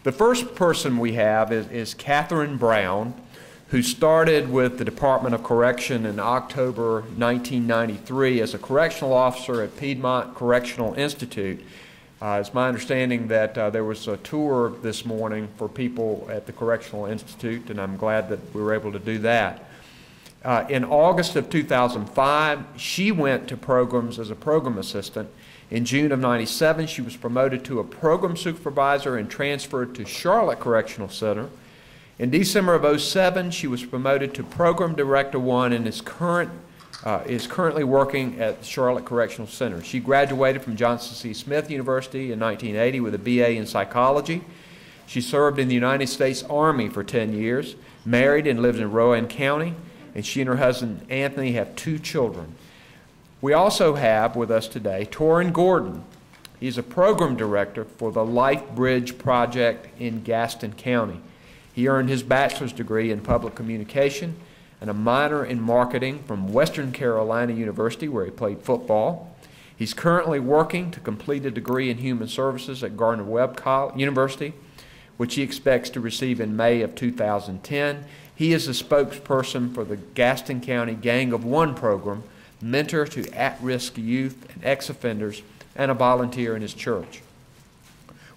The first person we have is Catherine Brown, who started with the Department of Correction in October 1993 as a correctional officer at Piedmont Correctional Institute. It's my understanding that there was a tour this morning for people at the Correctional Institute, and I'm glad that we were able to do that. In August of 2005, she went to programs as a program assistant. In June of '97, she was promoted to a program supervisor and transferred to Charlotte Correctional Center. In December of '07, she was promoted to Program Director 1 and is currently working at Charlotte Correctional Center. She graduated from Johnson C. Smith University in 1980 with a BA in psychology. She served in the United States Army for 10 years, married and lives in Rowan County, and she and her husband Anthony have 2 children. We also have with us today Torrin Gordon. He's a program director for the Life Bridge Project in Gaston County. He earned his bachelor's degree in public communication and a minor in marketing from Western Carolina University, where he played football. He's currently working to complete a degree in human services at Gardner-Webb University, which he expects to receive in May of 2010. He is the spokesperson for the Gaston County Gang of One program, mentor to at-risk youth and ex-offenders, and a volunteer in his church.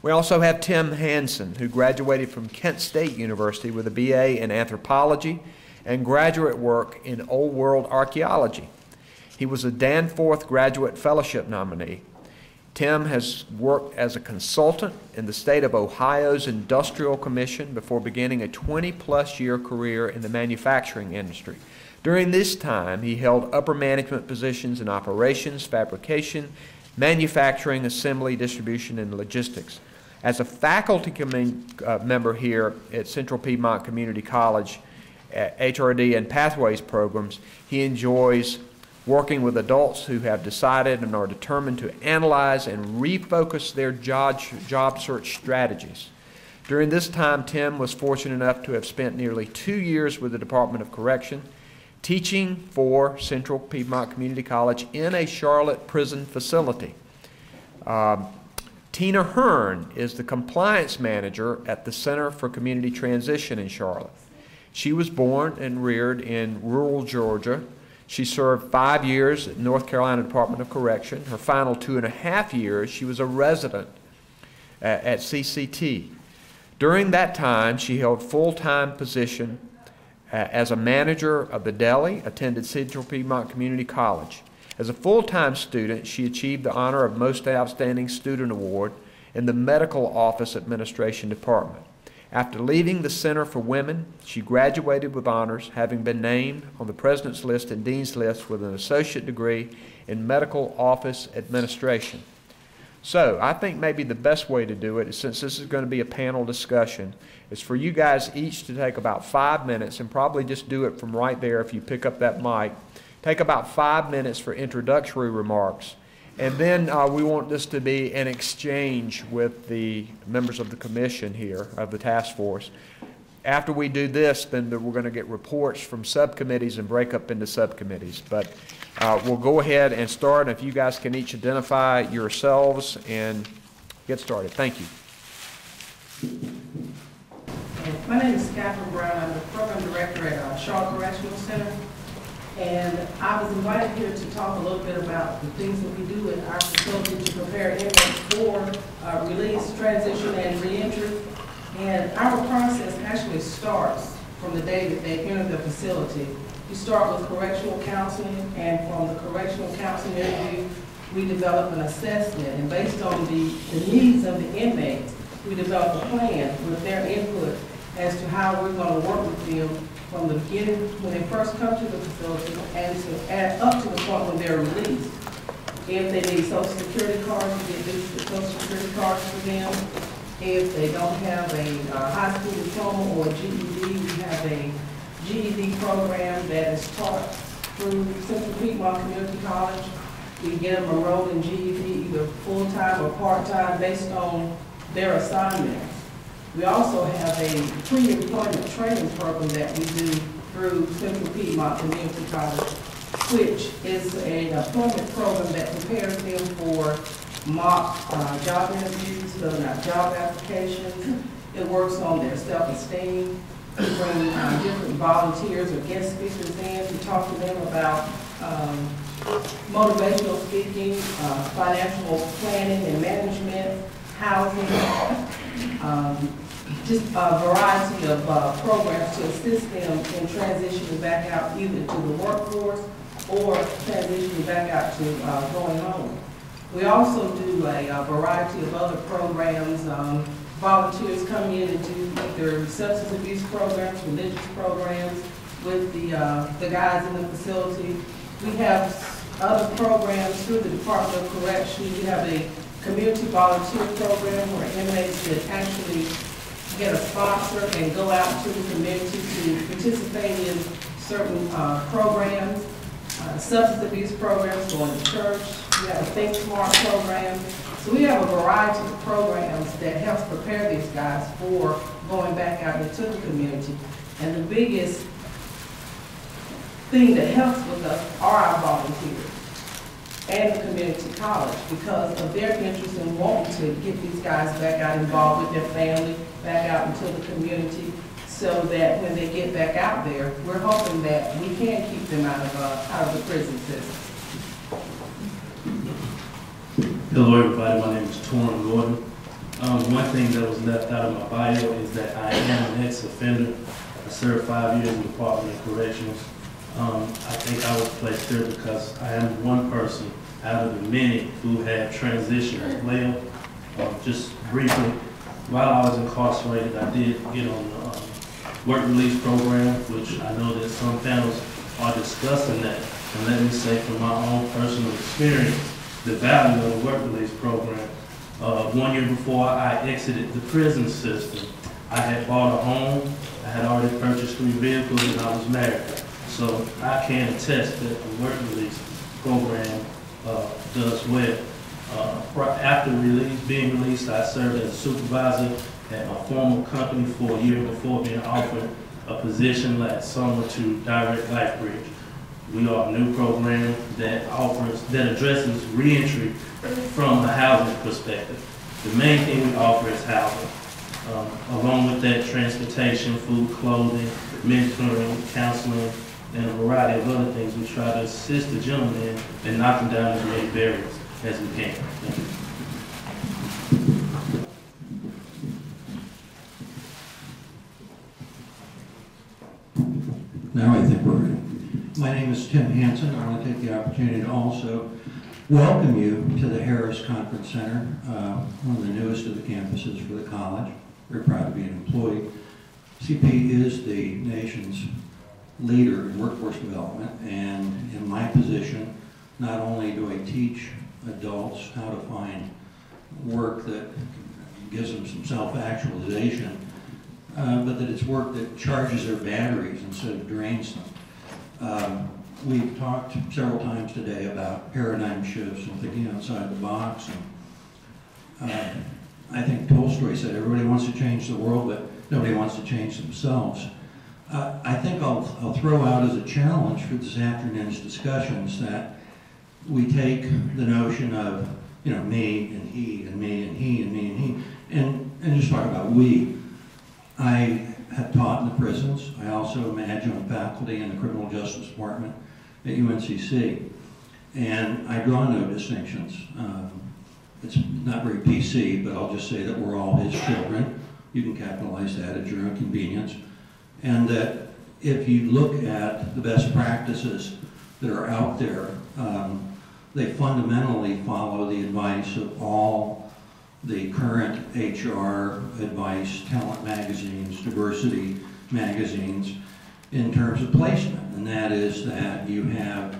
We also have Tim Hansen, who graduated from Kent State University with a BA in anthropology and graduate work in Old World archaeology. He was a Danforth Graduate Fellowship nominee. Tim has worked as a consultant in the state of Ohio's Industrial Commission before beginning a 20-plus year career in the manufacturing industry. During this time, he held upper management positions in operations, fabrication, manufacturing, assembly, distribution, and logistics. As a faculty member here at Central Piedmont Community College, HRD and Pathways programs, he enjoys working with adults who have decided and are determined to analyze and refocus their job search strategies. During this time, Tim was fortunate enough to have spent nearly 2 years with the Department of Correction, teaching for Central Piedmont Community College in a Charlotte prison facility. Tina Hearn is the compliance manager at the Center for Community Transition in Charlotte. She was born and reared in rural Georgia. She served 5 years at North Carolina Department of Correction. Her final 2.5 years, she was a resident at CCT. During that time, she held full-time position as a manager of the deli, attended Central Piedmont Community College. As a full-time student, she achieved the honor of Most Outstanding Student Award in the Medical Office Administration Department. After leaving the Center for Women, she graduated with honors, having been named on the President's List and Dean's List with an associate degree in Medical Office Administration. So I think maybe the best way to do it, since this is going to be a panel discussion, is for you guys each to take about 5 minutes, and probably just do it from right there if you pick up that mic. Take about 5 minutes for introductory remarks, and then we want this to be an exchange with the members of the commission here, of the task force. After we do this, then we're going to get reports from subcommittees and break up into subcommittees. But we'll go ahead and start. If you guys can each identify yourselves and get started. Thank you. My name is Catherine Brown. I'm the program director at Charlotte Correctional Center. And I was invited here to talk a little bit about the things that we do in our facility to prepare inmates for release, transition, and reentry. And our process actually starts from the day that they enter the facility. We start with correctional counseling, and from the correctional counseling interview, we develop an assessment. And based on the needs of the inmates, we develop a plan with their input as to how we're going to work with them from the beginning, when they first come to the facility, and up to the point when they're released. If they need Social Security cards, we get the Social Security cards for them. If they don't have a high school diploma or a GED, we have a GED program that is taught through Central Piedmont Community College. We get them enrolled in GED either full-time or part-time based on their assignments. We also have a pre-employment training program that we do through Central Piedmont Community College, which is an employment program that prepares them for mock job interviews, filling out job applications, It works on their self-esteem. We bring different volunteers or guest speakers in to talk to them about motivational speaking, financial planning and management, housing, just a variety of programs to assist them in transitioning back out either to the workforce or transitioning back out to going home. We also do a variety of other programs. Volunteers come in and do either substance abuse programs, religious programs with the guys in the facility. We have other programs through the Department of Corrections. We have a community volunteer program where inmates can actually get a sponsor and go out to the community to participate in certain programs. Substance abuse programs, going to church. We have a Think Smart program. So we have a variety of programs that helps prepare these guys for going back out into the community. And the biggest thing that helps with us are our volunteers and the community college because of their interest in wanting to get these guys back out involved with their family, back out into the community, so that when they get back out there, we're hoping that we can keep them out of the prison system. Hello everybody, my name is Torrin Gordon. One thing that was left out of my bio is that I am an ex-offender. I served 5 years in the Department of Corrections. I think I was placed there because I am one person out of the many who had transitioned as well. Just briefly, while I was incarcerated, I did get on the work release program, which I know that some panels are discussing that. And let me say from my own personal experience, the value of the work release program. 1 year before I exited the prison system, I had bought a home, I had already purchased 3 vehicles, and I was married. So I can attest that the work release program does well. After being released, I served as a supervisor at my former company for a year before being offered a position last summer to direct LifeBridge. We are a new program that addresses reentry from a housing perspective. The main thing we offer is housing. Along with that, transportation, food, clothing, mentoring, counseling, and a variety of other things. We try to assist the gentleman in knocking down as many barriers as we can. Thank you. Now I think we're ready. My name is Tim Hansen. I want to take the opportunity to also welcome you to the Harris Conference Center, one of the newest of the campuses for the college. We're proud to be an employee. CP is the nation's leader in workforce development, and in my position, not only do I teach adults how to find work that gives them some self-actualization, but that it's work that charges their batteries instead of drains them. We've talked several times today about paradigm shifts and thinking outside the box. And I think Tolstoy said everybody wants to change the world, but nobody wants to change themselves. I think I'll throw out as a challenge for this afternoon's discussions that we take the notion of, me and he and me and he and me and he, and just talk about we. I have taught in the prisons. I also manage on faculty in the Criminal Justice Department at UNCC. And I draw no distinctions. It's not very PC, but I'll just say that we're all his children. You can capitalize that at your own convenience. And that if you look at the best practices that are out there, they fundamentally follow the advice of all the current HR advice, talent magazines, diversity magazines, in terms of placement. And that is that you have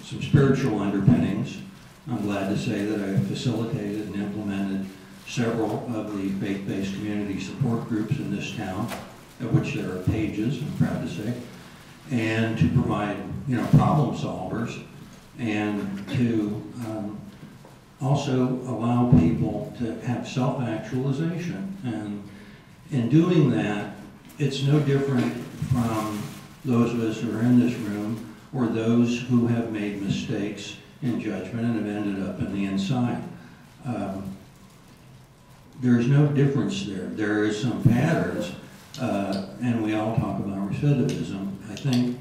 some spiritual underpinnings. I'm glad to say that I facilitated and implemented several of the faith-based community support groups in this town, of which there are pages, I'm proud to say, and to provide, problem solvers, and to also allow people to have self-actualization. And in doing that, it's no different from those of us who are in this room or those who have made mistakes in judgment and have ended up in the inside. there's no difference there. There is some patterns, and we all talk about recidivism. I think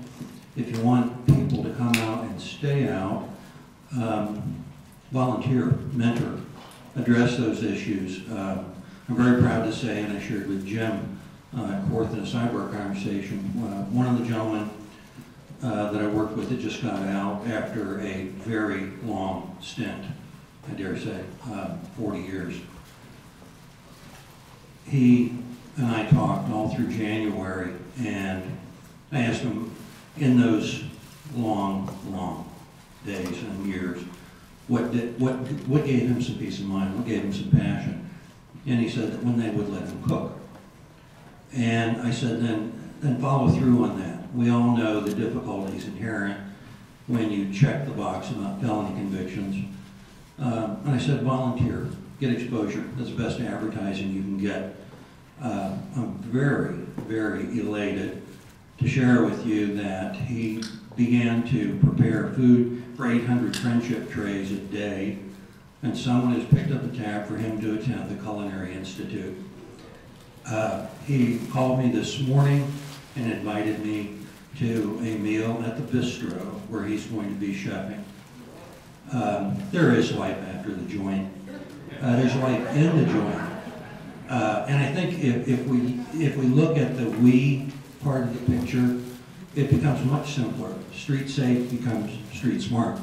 if you want people to come out and stay out, volunteer, mentor, address those issues. I'm very proud to say, and I shared with Jim Korth in a sidebar conversation, one of the gentlemen that I worked with that just got out after a very long stint, I dare say, 40 years. He and I talked all through January, and I asked him, in those long, long days and years, what gave him some peace of mind, what gave him some passion? And he said that when they would let him cook. And I said, then follow through on that. We all know the difficulties inherent when you check the box about felony convictions. And I said, volunteer, get exposure. That's the best advertising you can get. I'm very, very elated to share with you that he began to prepare food for 800 friendship trays a day, and someone has picked up the tab for him to attend the Culinary Institute. He called me this morning and invited me to a meal at the bistro where he's going to be chefing. There is life after the joint. There's life in the joint. And I think if we look at the we part of the picture, it becomes much simpler. StreetSafe becomes street smart.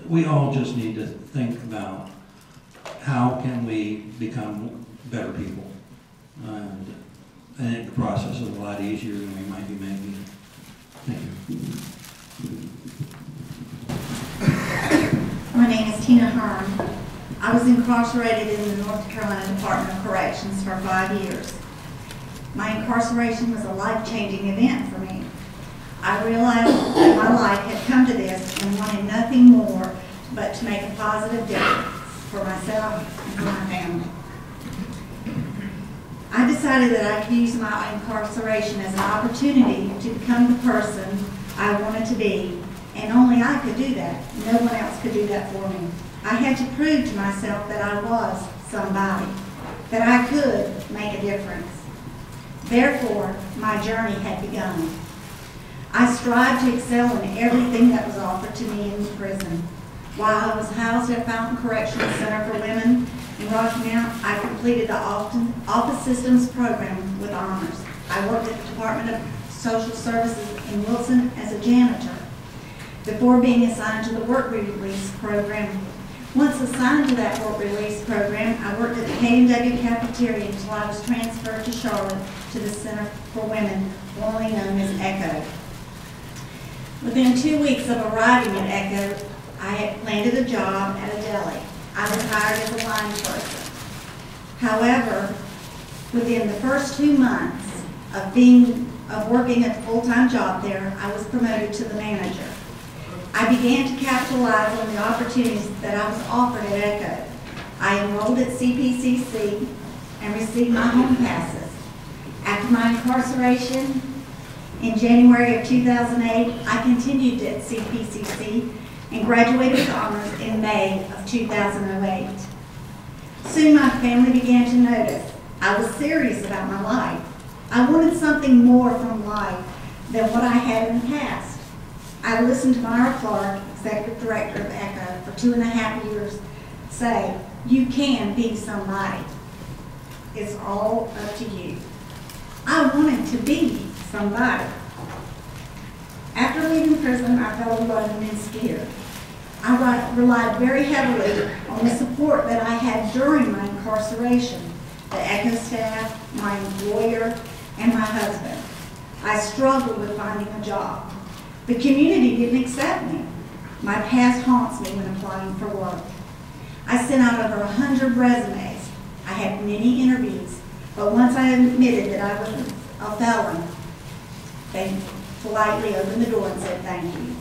We all just need to think about how can we become better people. And I think the process is a lot easier than we might be making it. Thank you. My name is Tina Hearn. I was incarcerated in the North Carolina Department of Corrections for 5 years. My incarceration was a life-changing event for me. I realized that my life had come to this and wanted nothing more but to make a positive difference for myself and for my family. I decided that I could use my incarceration as an opportunity to become the person I wanted to be, and only I could do that. No one else could do that for me. I had to prove to myself that I was somebody, that I could make a difference. Therefore, my journey had begun. I strived to excel in everything that was offered to me in prison. While I was housed at Fountain Correctional Center for Women in Rocky Mount, I completed the Office Systems program with honors. I worked at the Department of Social Services in Wilson as a janitor before being assigned to the work release program. Once assigned to that work release program, I worked at the K&W cafeteria until I was transferred to Charlotte to the Center for Women, formerly known as ECHO. Within 2 weeks of arriving at ECHO, I had landed a job at a deli. I was hired as a line person. However, within the first 2 months of working a full-time job there, I was promoted to the manager. I began to capitalize on the opportunities that I was offered at ECHO. I enrolled at CPCC and received my home passes. After my incarceration in January of 2008, I continued at CPCC and graduated with honors in May of 2008. Soon my family began to notice I was serious about my life. I wanted something more from life than what I had in the past. I listened to Myra Clark, Executive Director of ECHO, for 2.5 years, say, "You can be somebody. It's all up to you." I wanted to be somebody. After leaving prison, I felt alone and scared. I relied very heavily on the support that I had during my incarceration, the ECHO staff, my employer, and my husband. I struggled with finding a job. The community didn't accept me. My past haunts me when applying for work. I sent out over 100 resumes. I had many interviews, but once I admitted that I was a felon, they politely opened the door and said thank you.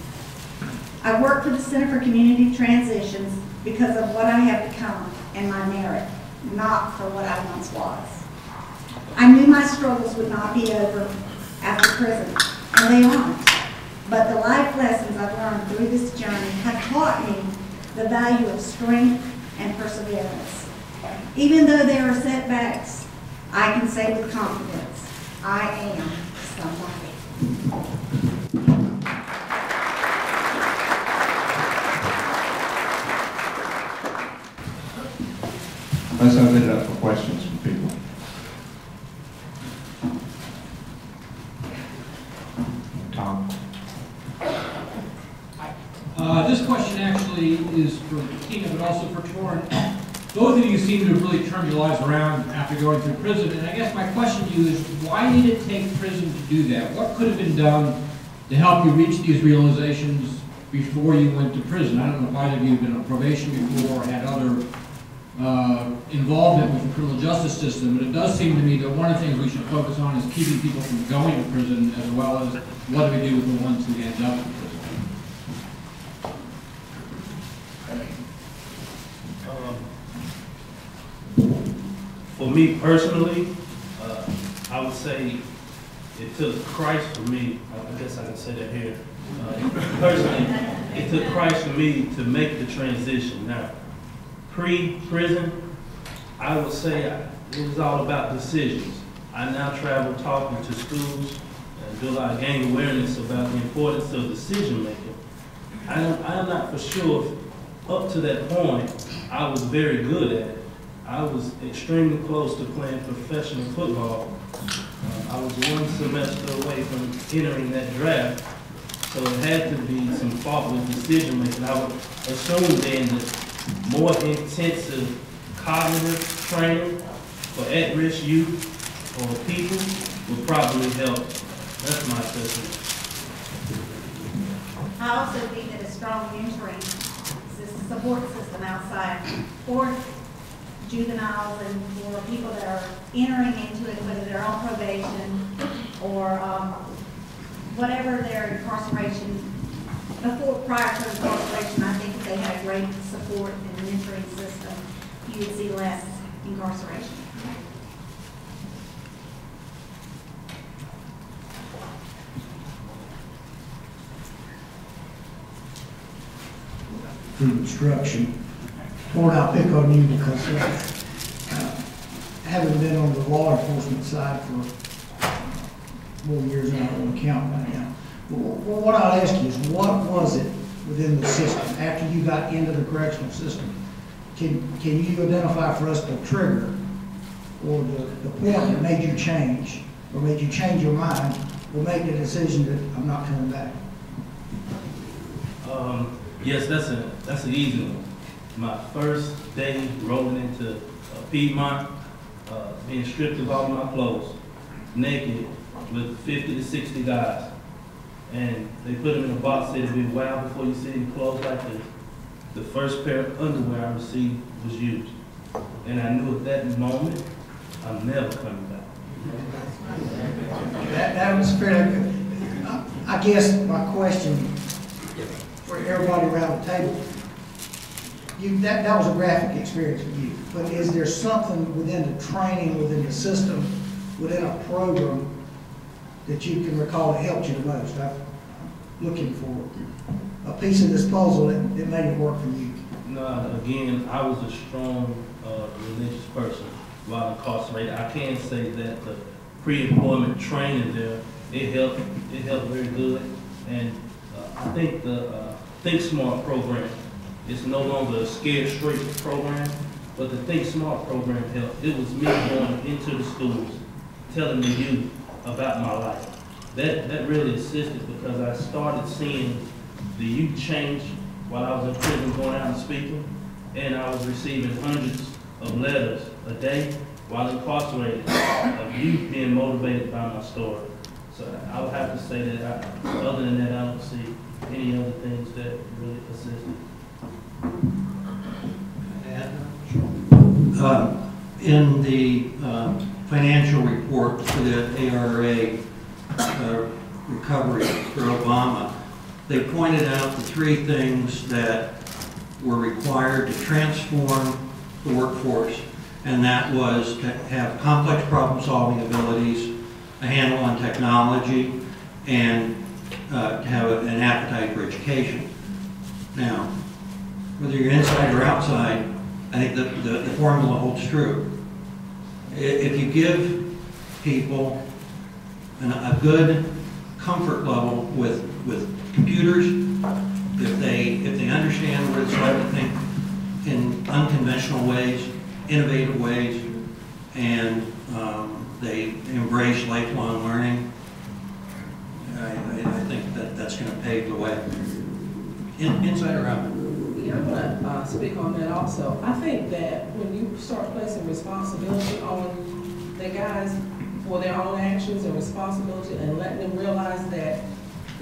I work for the Center for Community Transitions because of what I have become and my merit, not for what I once was. I knew my struggles would not be over after prison, and they aren't. But the life lessons I've learned through this journey have taught me the value of strength and perseverance. Even though there are setbacks, I can say with confidence, I am somebody. Let's open it up for questions from people. Tom? This question actually is for Tina, but also for Torrin. Both of you seem to have really turned your lives around after going through prison, and I guess my question to you is, why did it take prison to do that? What could have been done to help you reach these realizations before you went to prison? I don't know if either of you have been on probation before or had other involvement with the criminal justice system, but it does seem to me that one of the things we should focus on is keeping people from going to prison, as well as what do we do with the ones who end up in prison. For me personally, I would say it took Christ for me. I guess I can say that here. Personally, it took Christ for me to make the transition. Now, pre-prison, I would say it was all about decisions. I now travel talking to schools and do a lot of gain awareness about the importance of decision making. I am not for sure if up to that point I was very good at it. I was extremely close to playing professional football. I was one semester away from entering that draft, so it had to be some fault with decision making. I would assume then that more intensive cognitive training for at-risk youth or people would probably help. That's my assessment. I also think that a strong mentoring support system outside for juveniles and for people that are entering into it, whether they're on probation or whatever their incarceration, prior to incarceration, I think if they had a great support and mentoring system, you would see less incarceration. Through instruction. Lord, I'll pick on you because having been on the law enforcement side for more years than I want to count right now. Well, what I'll ask you is, what was it within the system after you got into the correctional system? Can you identify for us the trigger or the point that made you change or made you change your mind or make the decision that I'm not coming back? Yes, that's an easy one. My first day rolling into Piedmont, being stripped of all my clothes, naked, with 50 to 60 guys. And they put them in a box, said it'd be a while before you see any clothes like this. The first pair of underwear I received was used. And I knew at that moment, I'm never coming back. That was fairly good. I guess my question for everybody around the table, that was a graphic experience for you, but is there something within the training, within the system, within a program that you can recall that helped you the most? I'm looking for a piece of this puzzle that made it work for you. No, again, I was a strong religious person while incarcerated. I can say that the pre-employment training there, it helped very good. And I think the Think Smart program, it's no longer a Scared Straight program, but the Think Smart program helped. It was me going into the schools, telling the youth about my life. That really assisted because I started seeing the youth change while I was in prison, going out and speaking, and I was receiving hundreds of letters a day while incarcerated of youth being motivated by my story. So I would have to say that other than that, I don't see any other things that really assisted. In the financial report for the ARA recovery for Obama, they pointed out the three things that were required to transform the workforce, and that was to have complex problem-solving abilities, a handle on technology, and to have an appetite for education. Now, whether you're inside or outside, I think the formula holds true. If you give people a good comfort level with computers, if they understand what it's like to think in unconventional ways, innovative ways, and they embrace lifelong learning, I think that's going to pave the way, inside or out. Yeah, I'm gonna speak on that also. I think that when you start placing responsibility on the guys for their own actions and responsibility and letting them realize that,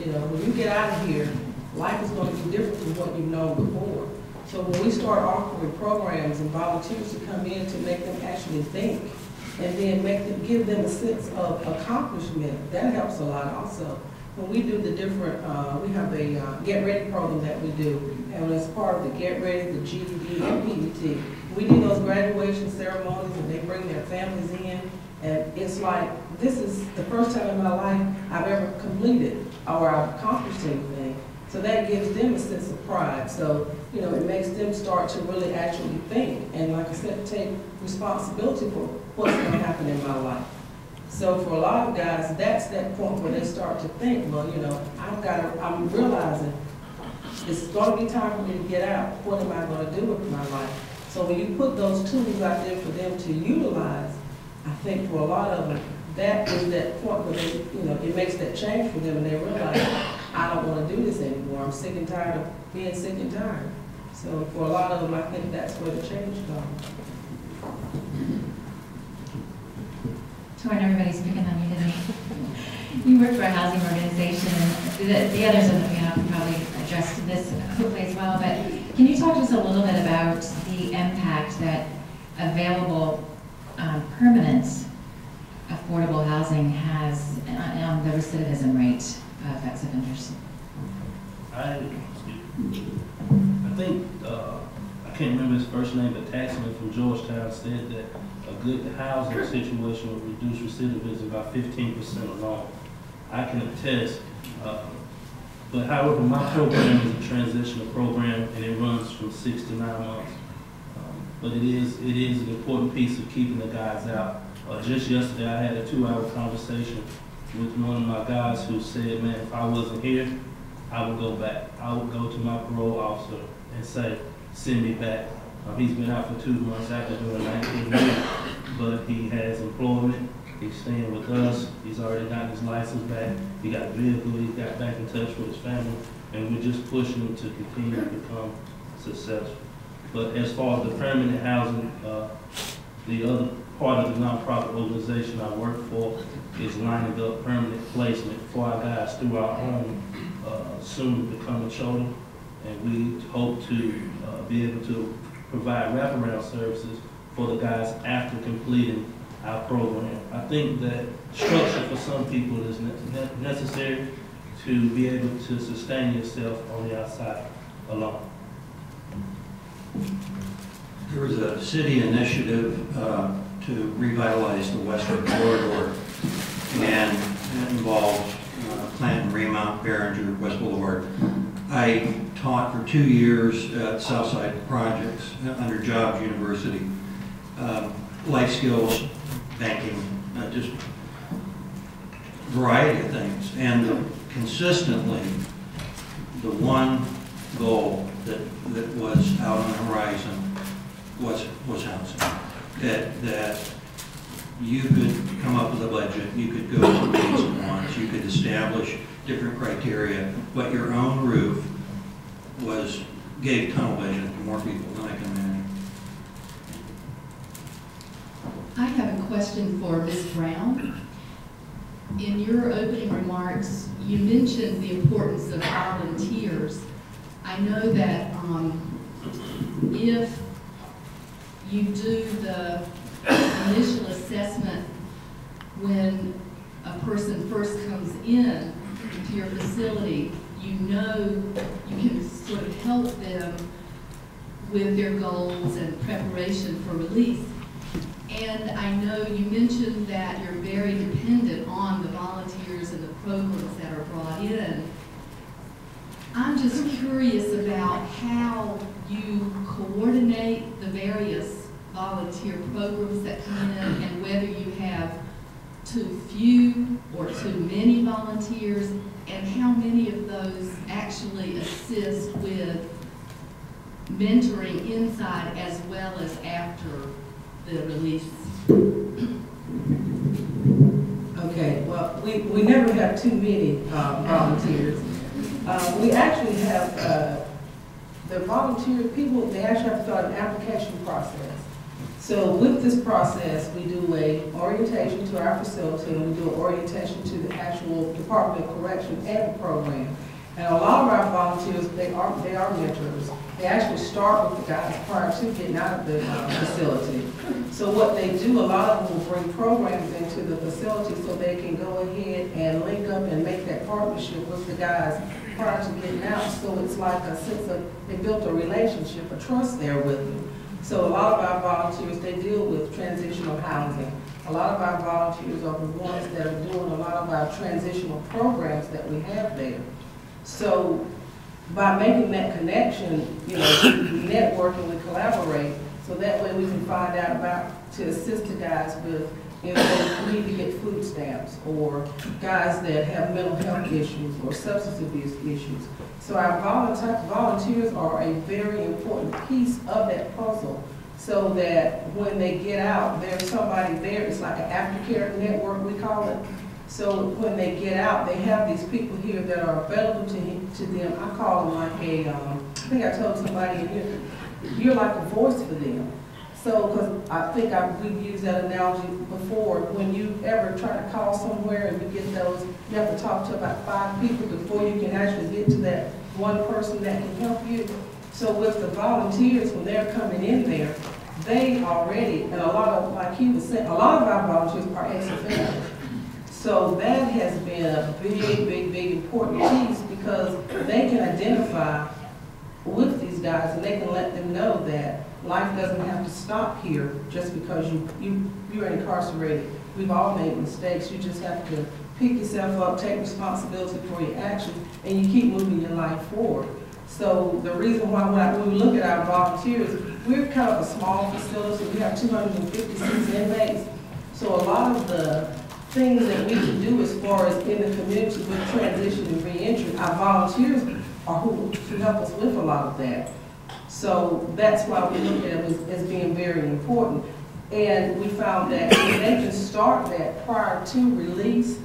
you know, when you get out of here, life is going to be different from what you've known before. So when we start offering programs and volunteers to come in to make them actually think and then give them a sense of accomplishment, that helps a lot also. When we do the different, we have a Get Ready program that we do, and as part of the Get Ready, the GED and PET, we do those graduation ceremonies and they bring their families in, and it's like, this is the first time in my life I've ever completed or I've accomplished anything. So that gives them a sense of pride. So, you know, it makes them start to really actually think, and like I said, take responsibility for what's going to happen in my life. So for a lot of guys, that's that point where they start to think, well, you know, I'm realizing it's going to be time for me to get out. What am I going to do with my life? So when you put those tools out there for them to utilize, I think for a lot of them, that is that point where they, you know, it makes that change for them and they realize, I don't want to do this anymore. I'm sick and tired of being sick and tired. So for a lot of them, I think that's where the change comes. Torrin, everybody's picking on you today. You work for a housing organization, and the others on the panel probably addressed this hopefully as well, but can you talk to us a little bit about the impact that available permanent affordable housing has on the recidivism rate of ex offenders? I think, I can't remember his first name, but Taxman from Georgetown said that a good housing situation would reduce recidivism by 15% alone. I can attest, but however, my program is a transitional program and it runs from 6 to 9 months. But it is an important piece of keeping the guys out. Just yesterday I had a 2-hour conversation with one of my guys who said, man, if I wasn't here, I would go back. I would go to my parole officer and say, send me back. He's been out for 2 months after doing 19 years, but he has employment. He's staying with us. He's already gotten his license back. He got a vehicle. He got back in touch with his family, and we're just pushing him to continue to become successful. But as far as the permanent housing, the other part of the nonprofit organization I work for is lining up permanent placement for our guys through our own soon becoming children, and we hope to be able to provide wraparound services for the guys after completing our program. I think that structure for some people is necessary to be able to sustain yourself on the outside alone. There was a city initiative to revitalize the Western Corridor, and it involved Clanton, Remount, Behringer, West Boulevard. I taught for 2 years at Southside Projects under Jobs University, life skills, banking, just variety of things. And consistently, the one goal that was out on the horizon was housing. That you could come up with a budget, you could go to needs and wants, you could establish different criteria, but your own roof gave tunnel vision to more people than I can imagine. I have a question for Ms. Brown. In your opening remarks, you mentioned the importance of volunteers. I know that if you do the initial assessment when a person first comes in to your facility, you know you can sort of help them with their goals and preparation for release. And I know you mentioned that you're very dependent on the volunteers and the programs that are brought in. I'm just curious about how you coordinate the various volunteer programs that come in, and whether you have too few or too many volunteers, and how many of those actually assist with mentoring inside as well as after the release? Okay, well, we never have too many volunteers. We actually have the volunteer people, they actually have to start an application process. So with this process, we do a orientation to our facility, and we do an orientation to the actual Department of Correction and the program. And a lot of our volunteers, they are mentors. They actually start with the guys prior to getting out of the facility. So what they do, a lot of them will bring programs into the facility so they can go ahead and link up and make that partnership with the guys prior to getting out. So it's like a sense of, they built a relationship, a trust there with them. So a lot of our volunteers, they deal with transitional housing. A lot of our volunteers are the ones that are doing a lot of our transitional programs that we have there. So by making that connection, you know, we network and we collaborate, so that way we can find out about, to assist the guys with, you know, they need to get food stamps, or guys that have mental health issues or substance abuse issues. So our volunteers are a very important piece of that puzzle, so that when they get out, there's somebody there. It's like an aftercare network, we call it. So when they get out, they have these people here that are available to them. I call them like a, I think I told somebody in here, you're like a voice for them. So, because I think we've used that analogy before, when you ever try to call somewhere and you get those, you have to talk to about 5 people before you can actually get to that one person that can help you. So with the volunteers, when they're coming in there, they already, and a lot of, like he was saying, a lot of our volunteers are ex-offenders. So that has been a big important piece, because they can identify with these guys and they can let them know that life doesn't have to stop here just because you're incarcerated. We've all made mistakes. You just have to pick yourself up, take responsibility for your actions, and you keep moving your life forward. So the reason why when we look at our volunteers, we're kind of a small facility. We have 256 inmates. So a lot of the things that we can do as far as in the community with transition and reentry, our volunteers are who help us with a lot of that. So that's why we look at it as being very important. And we found that if they can start that prior to release,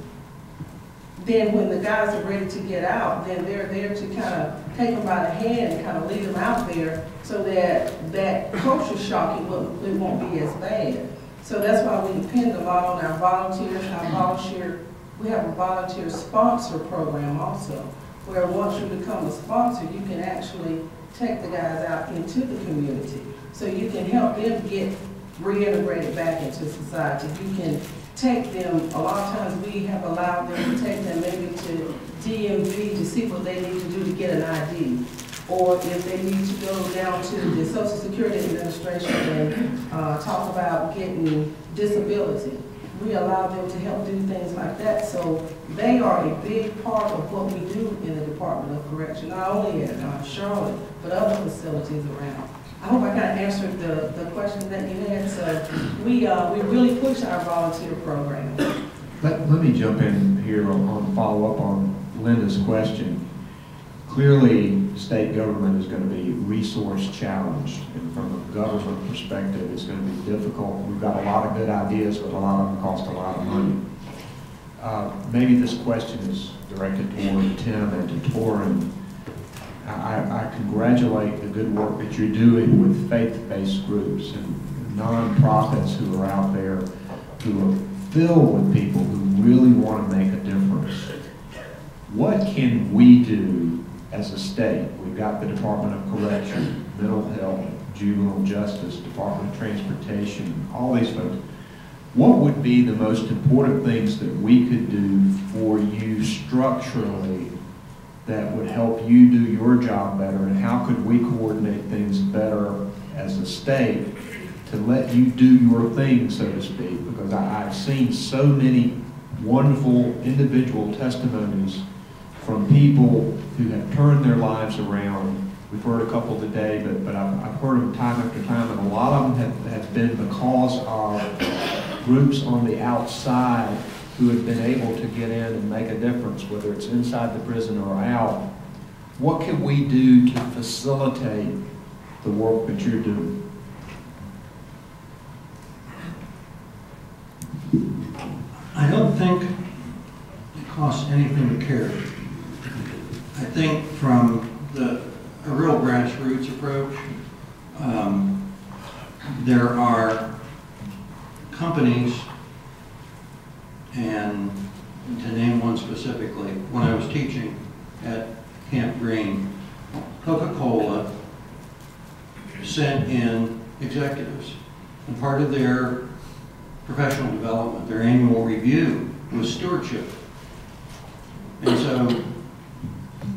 then when the guys are ready to get out, then they're there to kind of take them by the hand and kind of lead them out there, so that that culture shock, it won't be as bad. So that's why we depend a lot on our volunteers. We have a volunteer sponsor program also, where once you become a sponsor, you can actually take the guys out into the community. So you can help them get reintegrated back into society. You can take them, a lot of times we have allowed them to take them maybe to DMV to see what they need to do to get an ID. Or if they need to go down to the Social Security Administration and talk about getting disability. We allow them to help do things like that. So they are a big part of what we do in the Department of Correction, not only at Charlotte, but other facilities around. I hope I kind of answered the question that you had. So we really push our volunteer program. Let me jump in here on follow up on Linda's question. Clearly, state government is going to be resource challenged, and from a government perspective, it's going to be difficult. We've got a lot of good ideas, but a lot of them cost a lot of money. Maybe this question is directed toward Tim and to Torin. I congratulate the good work that you're doing with faith-based groups and nonprofits who are out there who are filled with people who really want to make a difference. What can we do as a state? We've got the Department of Correction, Mental Health, Juvenile Justice, Department of Transportation, all these folks. What would be the most important things that we could do for you structurally that would help you do your job better, and how could we coordinate things better as a state to let you do your thing, so to speak? Because I've seen so many wonderful individual testimonies from people who have turned their lives around We've heard a couple today, but I've heard them time after time, and a lot of them have been because of groups on the outside who have been able to get in and make a difference, whether it's inside the prison or out. What can we do to facilitate the work that you're doing? I don't think it costs anything to care. I think from a real grassroots approach, there are companies, and to name one specifically, when I was teaching at Camp Green, Coca-Cola sent in executives, and part of their professional development, their annual review, was stewardship. And so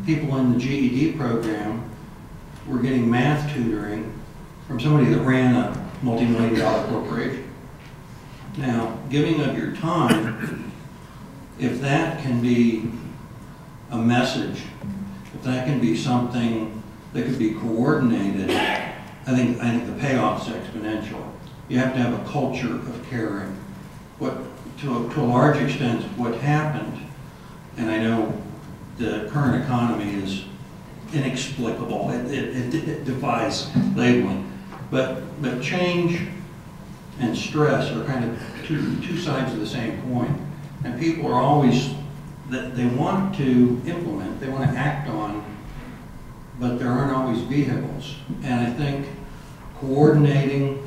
people in the GED program were getting math tutoring from somebody that ran a multi-million-dollar corporation. Now, giving of your time, if that can be a message, if that can be something that could be coordinated, I think the payoff's exponential. You have to have a culture of caring. To a large extent, what happened, and I know the current economy is inexplicable, it defies labeling, but change and stress are kind of two sides of the same coin. And people are always, they want to implement, they want to act on, but there aren't always vehicles. And I think coordinating,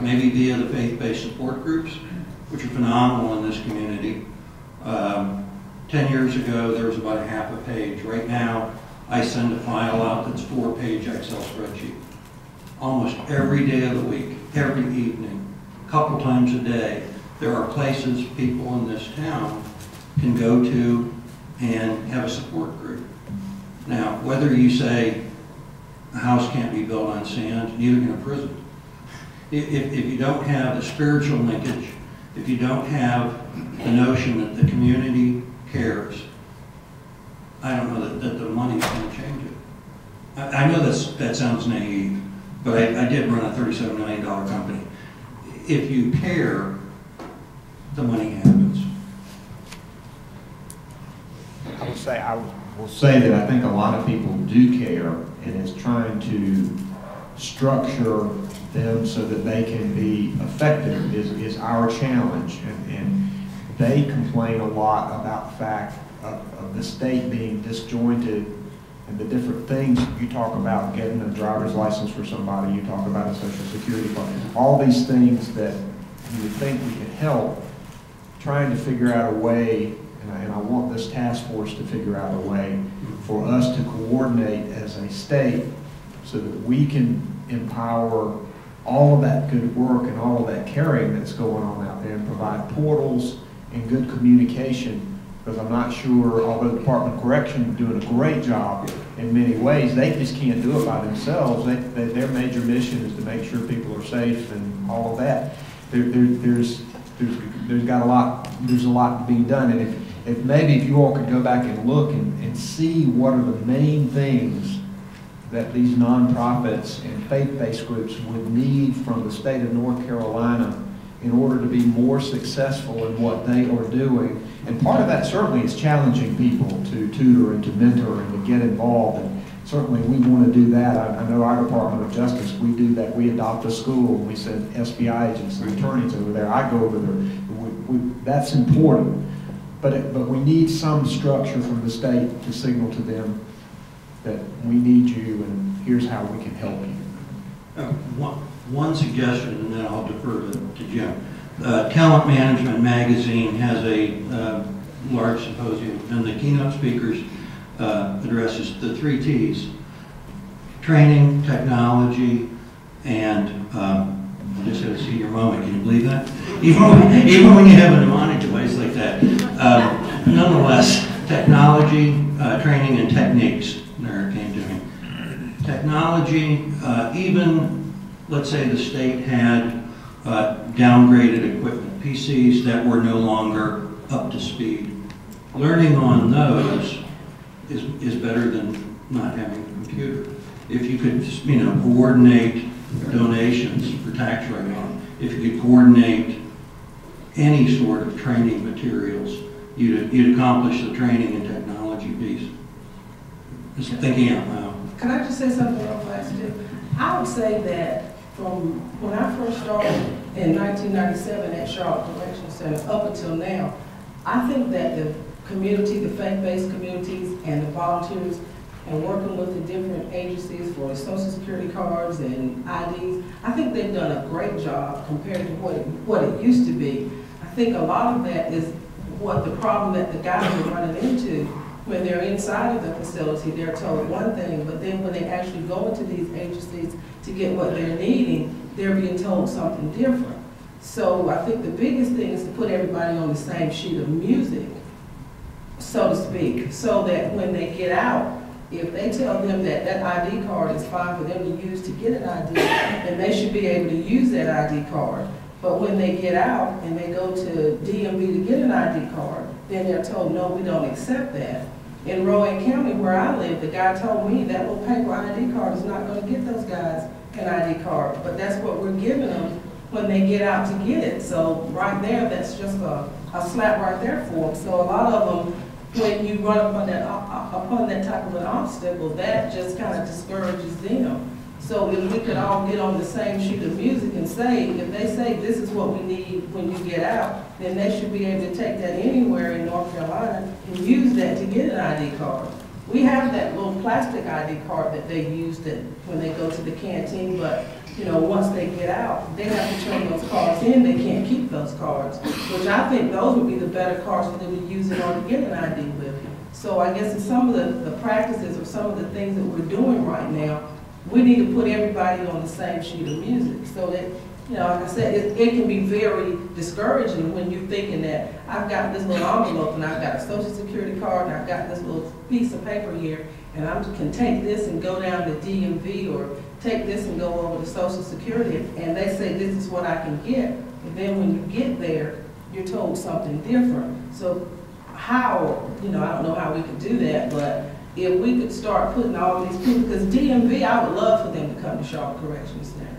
maybe via the faith-based support groups, which are phenomenal in this community. 10 years ago, there was about a half a page. Right now, I send a file out that's 4-page Excel spreadsheet. Almost every day of the week, every evening, a couple times a day, there are places people in this town can go to and have a support group. Now, whether you say a house can't be built on sand, neither can a prison. If you don't have the spiritual linkage, if you don't have the notion that the community cares, I don't know that the money's going to change it. I know that sounds naive, but I did run a $37 million company. If you care, the money happens. I will say that I think a lot of people do care, and it's trying to structure them so that they can be effective is our challenge. And they complain a lot about the fact of the state being disjointed and the different things. You talk about getting a driver's license for somebody, you talk about a social security card, all these things that you would think we could help, trying to figure out a way, and I want this task force to figure out a way for us to coordinate as a state so that we can empower all of that good work and all of that caring that's going on out there and provide portals and good communication. Because I'm not sure, although the Department of Correction is doing a great job in many ways, they just can't do it by themselves. Their major mission is to make sure people are safe and all of that. There's a lot to be done. And if maybe if you all could go back and look and see what are the main things that these nonprofits and faith-based groups would need from the state of North Carolina in order to be more successful in what they are doing. And part of that certainly is challenging people to tutor and to mentor and to get involved. And certainly we want to do that. I know our Department of Justice, we do that. We adopt a school and we send SBI agents and attorneys over there. I go over there. That's important. But we need some structure from the state to signal to them that we need you and here's how we can help you. One suggestion, and then I'll defer to Jim. Talent Management Magazine has a large symposium, and the keynote speakers addresses the 3 T's: training, technology, and I just had a senior moment. Can you believe that? Even when you have a mnemonic device like that. Nonetheless, technology, training, and techniques. There it came to me. Technology, even, let's say the state had downgraded equipment, PCs that were no longer up to speed. Learning on those is better than not having a computer. if you could, coordinate donations for tax write-off, if you could coordinate any sort of training materials, you'd accomplish the training and technology piece. Just thinking out loud. Can I just say something real fast too? I would say that from when I first started in 1997 at Charlotte Correctional Center up until now, I think that the community, the faith-based communities and the volunteers and working with the different agencies for the Social Security cards and IDs, I think they've done a great job compared to what it used to be. I think a lot of that is what the problem that the guys are running into when they're inside of the facility. They're told one thing, but then when they actually go into these agencies to get what they're needing, they're being told something different. So I think the biggest thing is to put everybody on the same sheet of music, so to speak, so that when they get out, if they tell them that that ID card is fine for them to use to get an ID, then they should be able to use that ID card. But when they get out and they go to DMV to get an ID card, then they're told, no, we don't accept that. In Rowan County, where I live, the guy told me that little paper ID card is not going to get those guys an ID card, but that's what we're giving them when they get out to get it. So right there, that's just a slap right there for them. So a lot of them, when you run upon that type of an obstacle, that just kind of discourages them. So if we could all get on the same sheet of music and say, if they say this is what we need when you get out, then they should be able to take that anywhere in North Carolina and use that to get an ID card. We have that little plastic ID card that they use that when they go to the canteen, but once they get out, they have to turn those cards in. They can't keep those cards, which I think those would be the better cards for them to use in order to get an ID with. So I guess in some of the practices or some of the things that we're doing right now, we need to put everybody on the same sheet of music so that, like I said, it can be very discouraging when you're thinking that I've got this little envelope and I've got a Social Security card and I've got this little piece of paper here and I can take this and go down to DMV or take this and go over to Social Security and they say this is what I can get. And then when you get there, you're told something different. So how, I don't know how we could do that, but if we could start putting all these people, because DMV, I would love for them to come to Charlotte Correctional Center.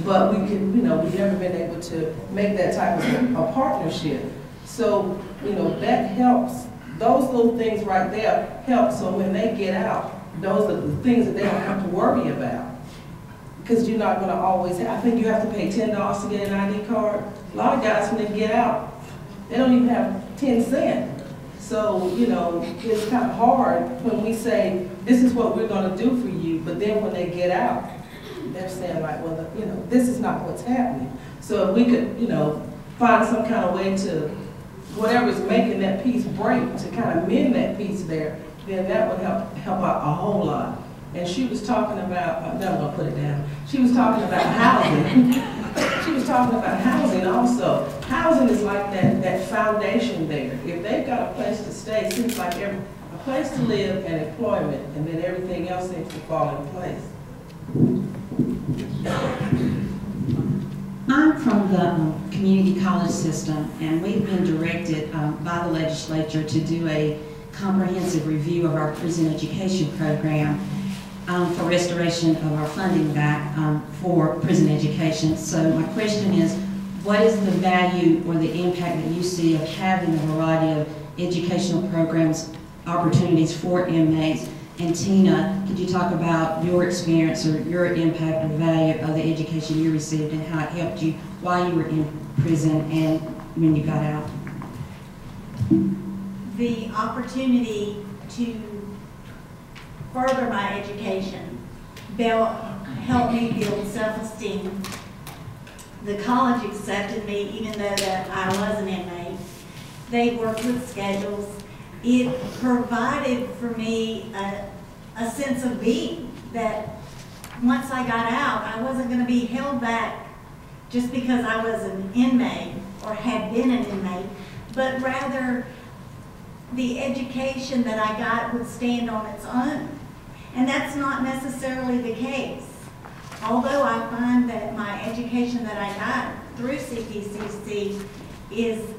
But we could, we've never been able to make that type of a partnership. So, that helps. Those little things right there help. So when they get out, those are the things that they don't have to worry about. Because you're not going to always I think you have to pay $10 to get an ID card. A lot of guys, when they get out, they don't even have 10 cents. So, it's kind of hard when we say, this is what we're going to do for you, but then when they get out, they're saying like, well, this is not what's happening. So if we could, find some kind of way to, whatever's making that piece break, to kind of mend that piece there, then that would help out a whole lot. And she was talking about, no, I'm going to put it down. She was talking about housing. She was talking about housing also. Housing is like that foundation there. If they've got a place to stay, it seems like a place to live and employment, and then everything else seems to fall in place. I'm from the community college system, and we've been directed by the legislature to do a comprehensive review of our prison education program for restoration of our funding back for prison education. So my question is, what is the value or the impact that you see of having a variety of educational programs, opportunities for inmates? And Tina, could you talk about your experience or your impact or value of the education you received and how it helped you while you were in prison and when you got out? The opportunity to further my education helped me build self-esteem. The college accepted me even though that I was an inmate. They worked with schedules. It provided for me a sense of being, that once I got out, I wasn't going to be held back just because I was an inmate or had been an inmate, but rather the education that I got would stand on its own. And that's not necessarily the case. Although I find that my education that I got through CPCC is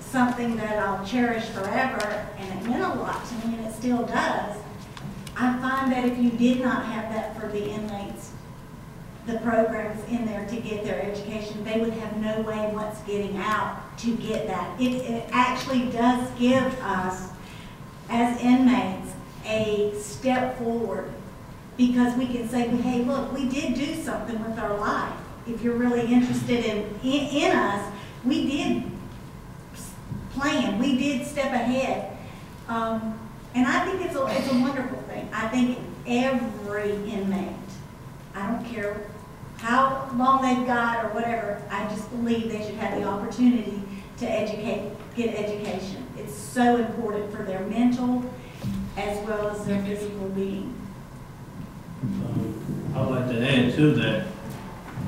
something that I'll cherish forever, and it meant a lot to me, and it still does. I find that if you did not have that for the inmates, the programs in there to get their education, they would have no way once getting out to get that. It actually does give us, as inmates, a step forward, because we can say, hey, look, we did do something with our life. If you're really interested in us, we did plan, we did step ahead. And I think it's a wonderful thing. I think every inmate, I don't care how long they've got or whatever, I just believe they should have the opportunity to get education. It's so important for their mental as well as their physical being. I would like to add to that.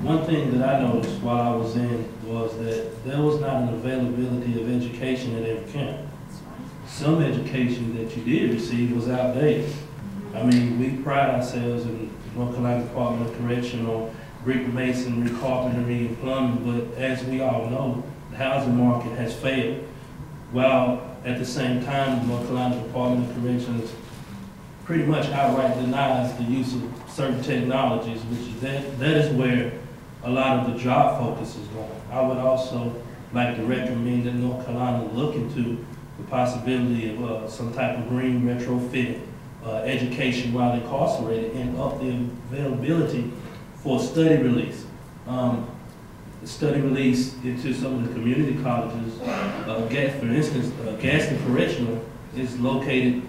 One thing that I noticed while I was in was that there was not an availability of education at every camp. Some education that you did receive was outdated. I mean, we pride ourselves in North Carolina Department of Correction on brick masonry, carpentry, and plumbing, but as we all know, the housing market has failed. While at the same time, the North Carolina Department of Corrections pretty much outright denies the use of certain technologies, which that is where a lot of the job focus is going. I would also like to recommend that North Carolina look into the possibility of some type of green retrofit education while incarcerated, and up the availability for study release. Study release into some of the community colleges. For instance, Gaston Correctional is located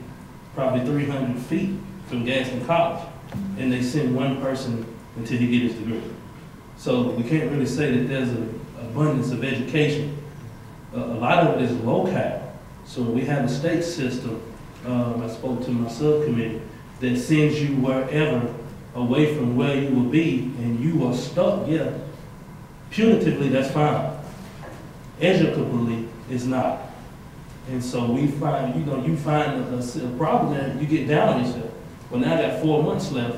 probably 300 feet from Gaston College, and they send one person until he gets his degree. So we can't really say that there's an abundance of education. A lot of it is locale. So we have a state system, I spoke to my subcommittee, that sends you wherever away from where you will be, and you are stuck. Yeah, punitively, that's fine. Educably, it's not. And so we find, you find a problem that you get down on yourself. Well, now I got 4 months left.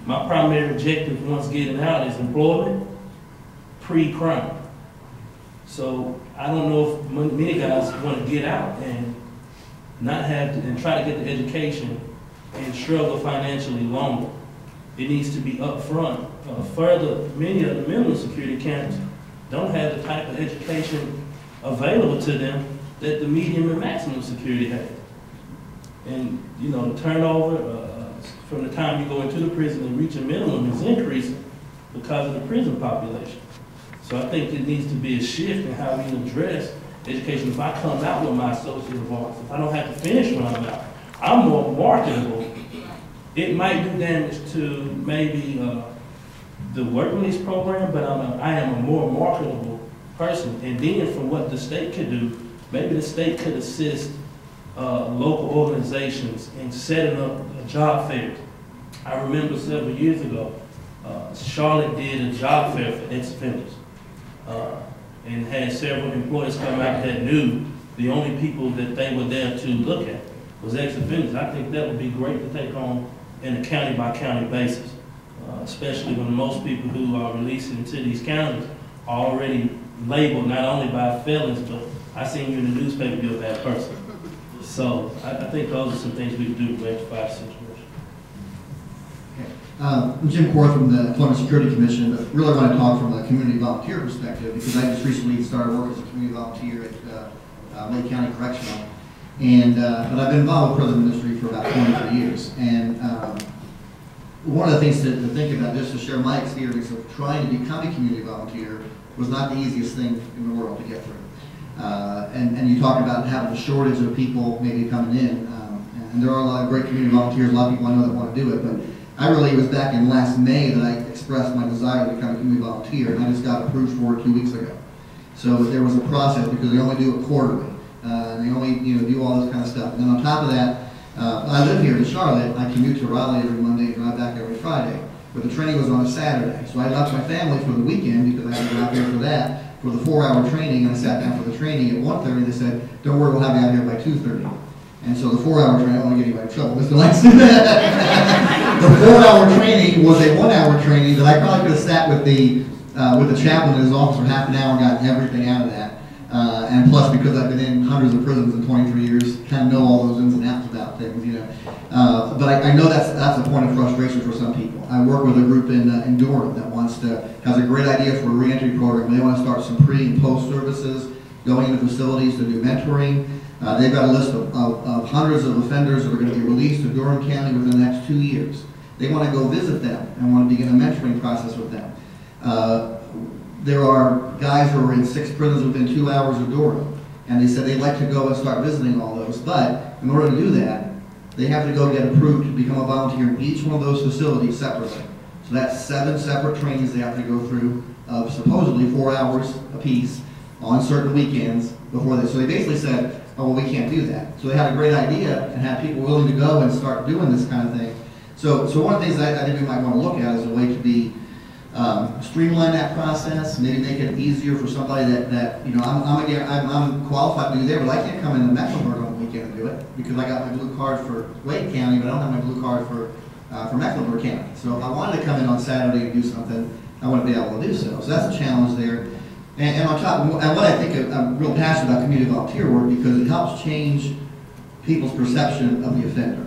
My primary objective once getting out is employment, pre-crime. So I don't know if many guys want to get out and not have to, and try to get the education and struggle financially longer. It needs to be upfront. Further, many of the minimum security camps don't have the type of education available to them that the medium and maximum security has. And the turnover from the time you go into the prison and reach a minimum is increasing because of the prison population. So I think it needs to be a shift in how we address education. If I come out with my associate of arts, if I don't have to finish when I'm out, I'm more marketable. It might do damage to maybe the work release program, but I am a more marketable person. And then from what the state could do, maybe the state could assist local organizations in setting up job fairs. I remember several years ago, Charlotte did a job fair for ex-offenders and had several employees come out that knew the only people that they were there to look at was ex-offenders. I think that would be great to take on in a county-by-county basis, especially when most people who are released into these counties are already labeled not only by felons, but I seen you in the newspaper, you're a bad person. So I think those are some things we can do to rectify the situation. I'm Jim Korth from the Employment Security Commission, but really want to talk from a community volunteer perspective, because I just recently started work as a community volunteer at Lake County Correctional. And, but I've been involved with prison industry for about 23 years. And one of the things to think about, just to share my experience of trying to become a community volunteer, was not the easiest thing in the world to get through. And you talk about having a shortage of people maybe coming in. And there are a lot of great community volunteers, a lot of people I know that want to do it. But I really, it was back in last May that I expressed my desire to become a community volunteer, and I just got approved for it 2 weeks ago. So there was a process, because they only do it quarterly. And they only do all this kind of stuff. And then on top of that, I live here in Charlotte. I commute to Raleigh every Monday and drive back every Friday. But the training was on a Saturday. So I left my family for the weekend because I had to go out there for that, for the 4-hour training, and I sat down for the training at 1:30. They said, don't worry, we'll have you out here by 2:30. And so the 4-hour training, I don't want to get anybody in trouble, Mr. Langston. The 4-hour training was a 1-hour training that I probably could have sat with the chaplain in his office for half an hour and gotten everything out of that. And plus, because I've been in hundreds of prisons in 23 years, kind of know all those ins and outs about things, but I know that's a point of frustration for some people. I work with a group in Durham that has a great idea for a reentry program. They want to start some pre and post services, going into facilities to do mentoring. They've got a list of hundreds of offenders that are going to be released to Durham County within the next 2 years. They want to go visit them and want to begin a mentoring process with them. There are guys who are in 6 prisons within 2 hours of Durham, and they said they'd like to go and start visiting all those, but in order to do that, they have to go get approved to become a volunteer in each one of those facilities separately. So that's 7 separate trainings they have to go through of supposedly 4 hours apiece on certain weekends before they, so they basically said, oh, well, we can't do that. So they had a great idea and had people willing to go and start doing this kind of thing. So one of the things that I think we might want to look at is a way to be streamline that process, maybe make it easier for somebody that you know, I'm qualified to do there, but I can't come into Mecklenburg on the weekend and do it because I got my blue card for Wake County, but I don't have my blue card for Mecklenburg County. So if I wanted to come in on Saturday and do something, I wouldn't be able to do so. So that's a challenge there. And on top, and what I think I'm real passionate about community volunteer work because it helps change people's perception of the offender.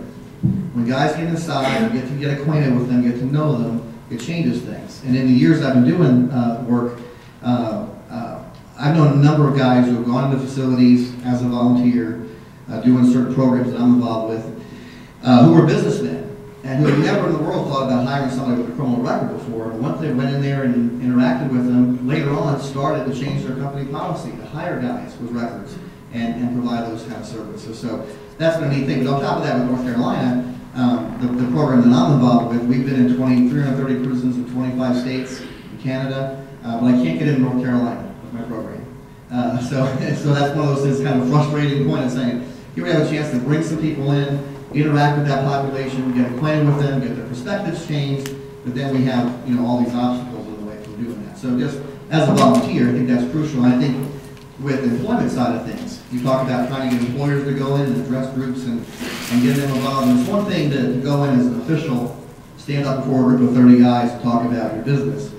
When guys get inside and get to get acquainted with them, get to know them, it changes things. And in the years I've been doing work, I've known a number of guys who have gone into facilities as a volunteer, doing certain programs that I'm involved with, who were businessmen and who had never in the world thought about hiring somebody with a criminal record before. And once they went in there and interacted with them, later on started to change their company policy to hire guys with records and provide those kind of services. So that's been a neat thing. But on top of that, with North Carolina, the program that I'm involved with, we've been in 330 prisons in 25 states in Canada, but I can't get into North Carolina with my program. So that's one of those things, kind of a frustrating point of saying, here we have a chance to bring some people in, interact with that population, get acquainted with them, get their perspectives changed, but then we have, you know, all these obstacles in the way from doing that. So just as a volunteer, I think that's crucial. And I think with the employment side of things, you talk about trying to get employers to go in and address groups and get them involved. And it's one thing to go in as an official, stand up before a group of 30 guys and talk about your business.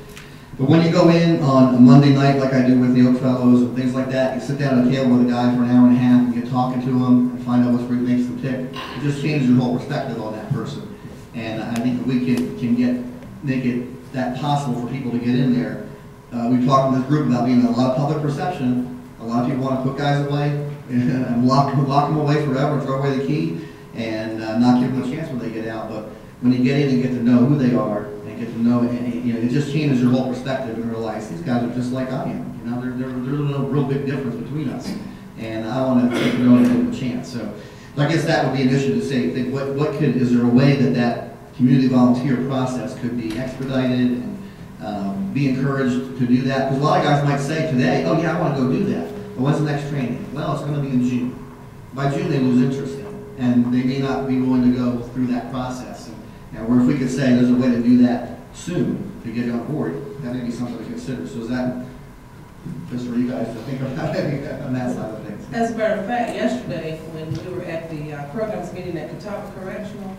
But when you go in on a Monday night, like I do with the Oak Fellows and things like that, you sit down at a table with a guy for an hour and a half and get talking to them and find out what makes them tick. It just changes your whole perspective on that person. And I think that we can make it that possible for people to get in there. We've talked in this group about being a lot of public perception. A lot of people want to put guys away and lock them away forever, throw away the key, and not give them a chance when they get out. But when you get in and get to know who they are, and get to know, and, you know, it just changes your whole perspective and realize these guys are just like I am. You know, there's no real big difference between us, and I want to get to know and give them a chance. So I guess that would be an issue to say, think is there a way that community volunteer process could be expedited and be encouraged to do that? Because a lot of guys might say today, oh yeah, I want to go do that. But when's the next training? Well, it's going to be in June. By June, they lose interest in it, and they may not be willing to go through that process. And where if we could say there's a way to do that soon to get on board, that may be something to consider. So is that just for you guys to think about on that side of things? As a matter of fact, yesterday when we were at the programs meeting at Catawba Correctional,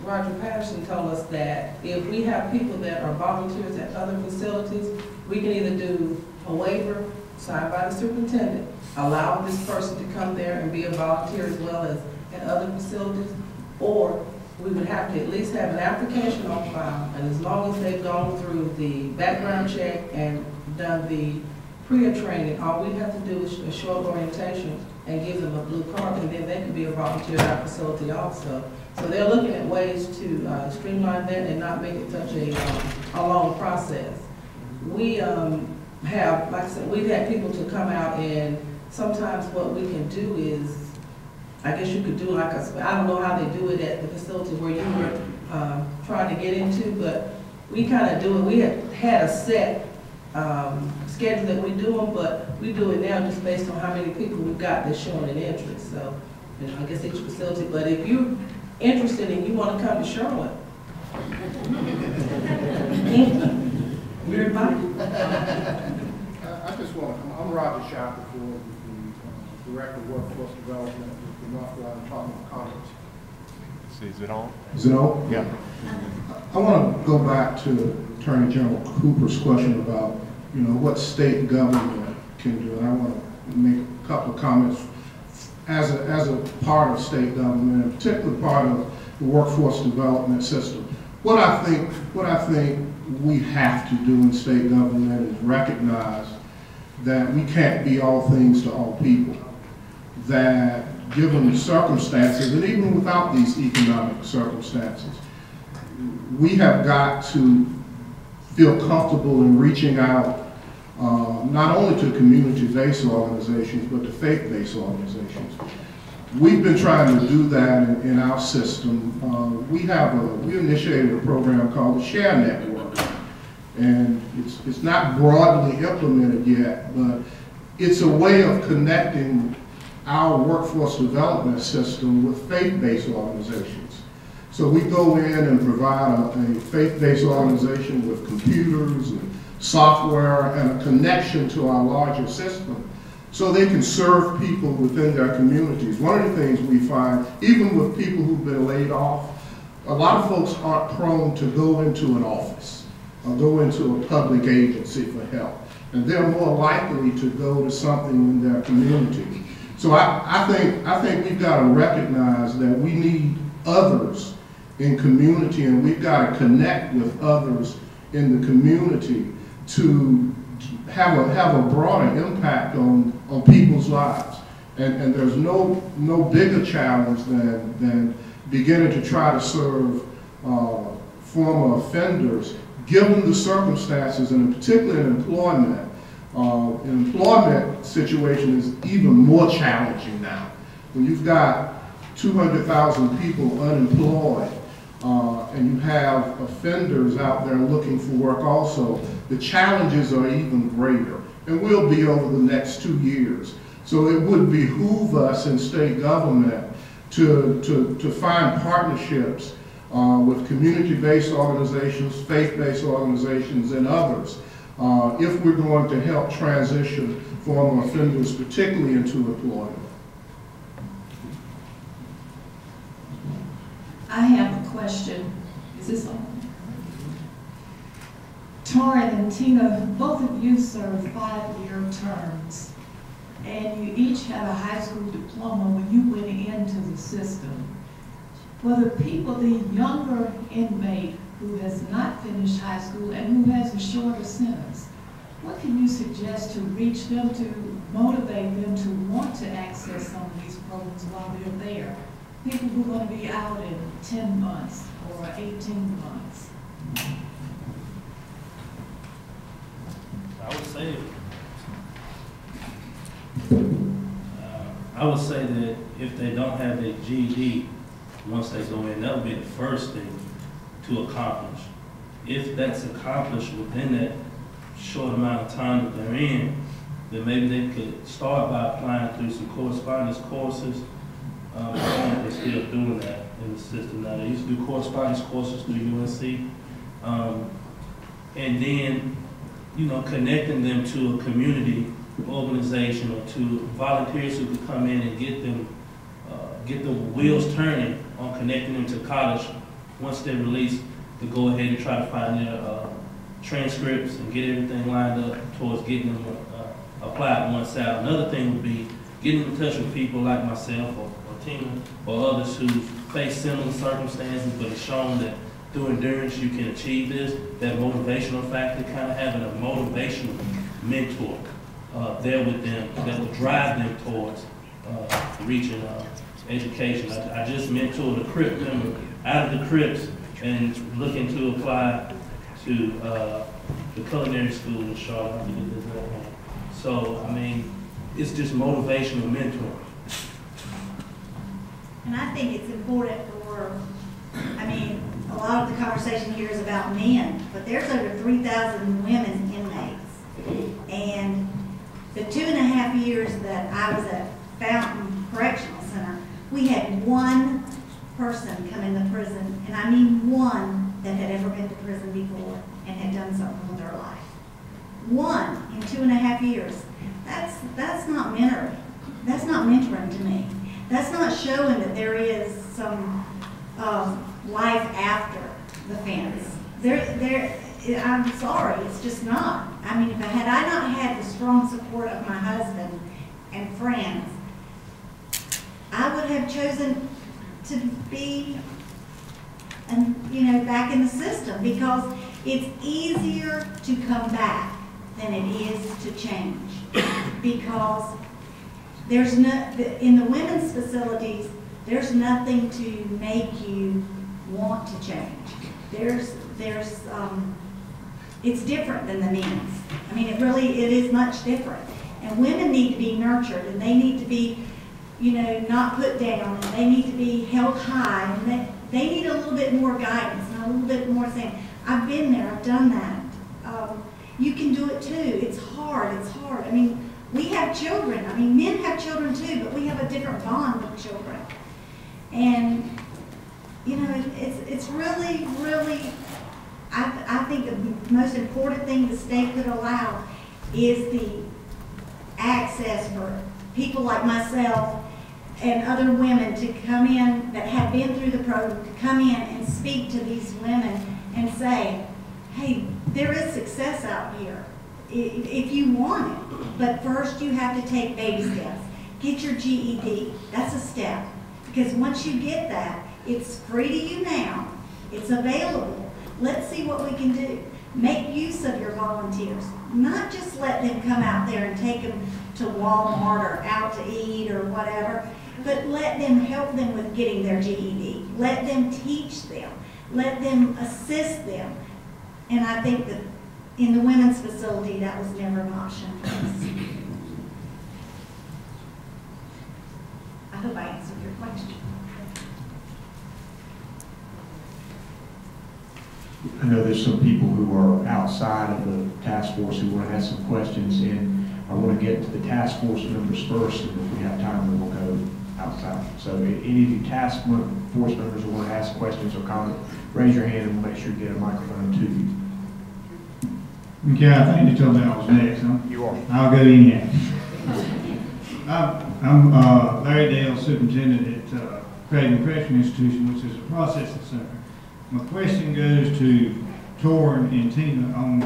Roger Patterson told us that if we have people that are volunteers at other facilities, we can either do a waiver signed by the superintendent, allow this person to come there and be a volunteer as well as at other facilities, or we would have to at least have an application on file, and as long as they've gone through the background check and done the PREA training, all we have to do is a short orientation and give them a blue card, and then they can be a volunteer at our facility also. So they're looking at ways to streamline that and not make it such a long process. We have, like I said, we've had people to come out, and sometimes what we can do is, I guess you could do like I don't know how they do it at the facility where you were trying to get into, but we kind of do it. We had a set schedule that we do them, but we do it now just based on how many people we've got that's showing an interest. So, you know, I guess each facility, but if you're interested and you want to come to Charlotte, we're invited. I just want to, I'm Roger Shackelford, the Director of Workforce Development with the North Carolina Department of Commerce. Is it on? Is it on? Yeah. I want to go back to Attorney General Cooper's question about, you know, what state government can do. And I want to make a couple of comments as a part of state government, and particularly part of workforce development system. What I think we have to do in state government is recognize that we can't be all things to all people. That given the circumstances, and even without these economic circumstances, we have got to feel comfortable in reaching out not only to community-based organizations, but to faith-based organizations. We've been trying to do that in our system. We initiated a program called the Share Network, and it's not broadly implemented yet, but it's a way of connecting our workforce development system with faith-based organizations. So we go in and provide a faith-based organization with computers and software and a connection to our larger system so they can serve people within their communities. One of the things we find, even with people who've been laid off, a lot of folks aren't prone to go into an office or go into a public agency for help. And they're more likely to go to something in their community. So I think we've got to recognize that we need others in community, and we've got to connect with others in the community to have a broader impact on people's lives. And there's no bigger challenge than beginning to try to serve former offenders, given the circumstances, and particularly in employment. An employment situation is even more challenging now. When you've got 200,000 people unemployed, and you have offenders out there looking for work also, the challenges are even greater, and will be over the next 2 years. So it would behoove us in state government to find partnerships with community-based organizations, faith-based organizations, and others, if we're going to help transition former offenders, particularly into employment. I have a question. Is this on? Torrin and Tina, both of you serve 5-year terms, and you each have a high school diploma when you went into the system. For the people, the younger inmate who has not finished high school and who has a shorter sentence, what can you suggest to reach them, to motivate them to want to access some of these programs while they're there? People who are going to be out in 10 months or 18 months. I would say that if they don't have a GED, once they go in, that would be the first thing to accomplish. If that's accomplished within that short amount of time that they're in, then maybe they could start by applying through some correspondence courses. I think they're still doing that in the system now. They used to do correspondence courses through UNC. And then, connecting them to a community organization or to volunteers who could come in and get the wheels turning on connecting them to college once they're released, to go ahead and try to find their transcripts and get everything lined up towards getting them applied once out. Another thing would be getting in touch with people like myself or Tina or others who face similar circumstances, but it's shown that through endurance you can achieve this, that motivational factor, kind of having a motivational mentor there with them that will drive them towards reaching education. I just mentored a CRIP member out of the CRIPs and looking to apply to the culinary school in Charlotte. So, I mean, it's just motivational mentoring. And I think it's important for, a lot of the conversation here is about men, but there's over 3,000 women inmates. And the 2.5 years that I was at Fountain Correctional Center, we had one person come into prison, and I mean one that had ever been to prison before and had done something with their life. One in 2.5 years. That's not mentoring. That's not mentoring to me. That's not showing that there is some life after the fence. I'm sorry, it's just not. Had I not had the strong support of my husband and friends, I would have chosen to be and, back in the system, because it's easier to come back than it is to change. Because there's in the women's facilities, there's nothing to make you want to change. It's different than the men's. I mean, it is much different. And women need to be nurtured, and they need to be, not put down, and they need to be held high, and they need a little bit more guidance and a little bit more saying, I've been there, I've done that. You can do it too. It's hard. I mean, we have children. I mean, men have children too, but we have a different bond with children. And, it's really, really, I think the most important thing the state could allow is the access for people like myself and other women to come in that have been through the program, to come in and speak to these women and say, hey, there is success out here if you want it. But first you have to take baby steps. Get your GED. That's a step. Because once you get that, it's free to you now. It's available. Let's see what we can do. Make use of your volunteers. Not just let them come out there and take them to Walmart or out to eat or whatever, but let them help them with getting their GED. Let them teach them. Let them assist them. And I think that in the women's facility, that was never an option for us. I hope I answered your question. I know there's some people who are outside of the task force who want to ask some questions, and I want to get to the task force members first, and if we have time, then we'll go outside. So any of you task force members who want to ask questions or comment, raise your hand and we'll make sure to get a microphone to you. Okay, I think you told me I was next, huh? You are. I'll go in. I'm Larry Dale, superintendent at Creighton Correctional Institution, which is a processing center. My question goes to Torrin and Tina on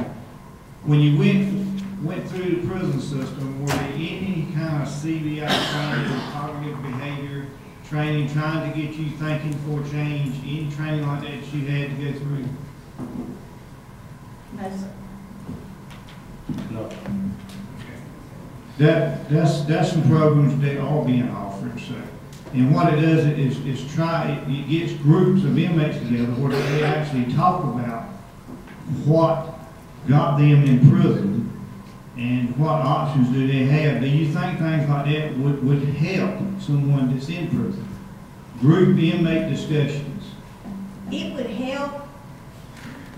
when you went through the prison system, were there any kind of CBI training or cognitive behavior training trying to get you thinking for change? Any training like that you had to go through? No, sir. No. That's some programs that are being offered, so. And what it does is it gets groups of inmates together where they actually talk about what got them in prison and what options do they have. Do you think things like that would help someone that's in prison? Group inmate discussions. It would help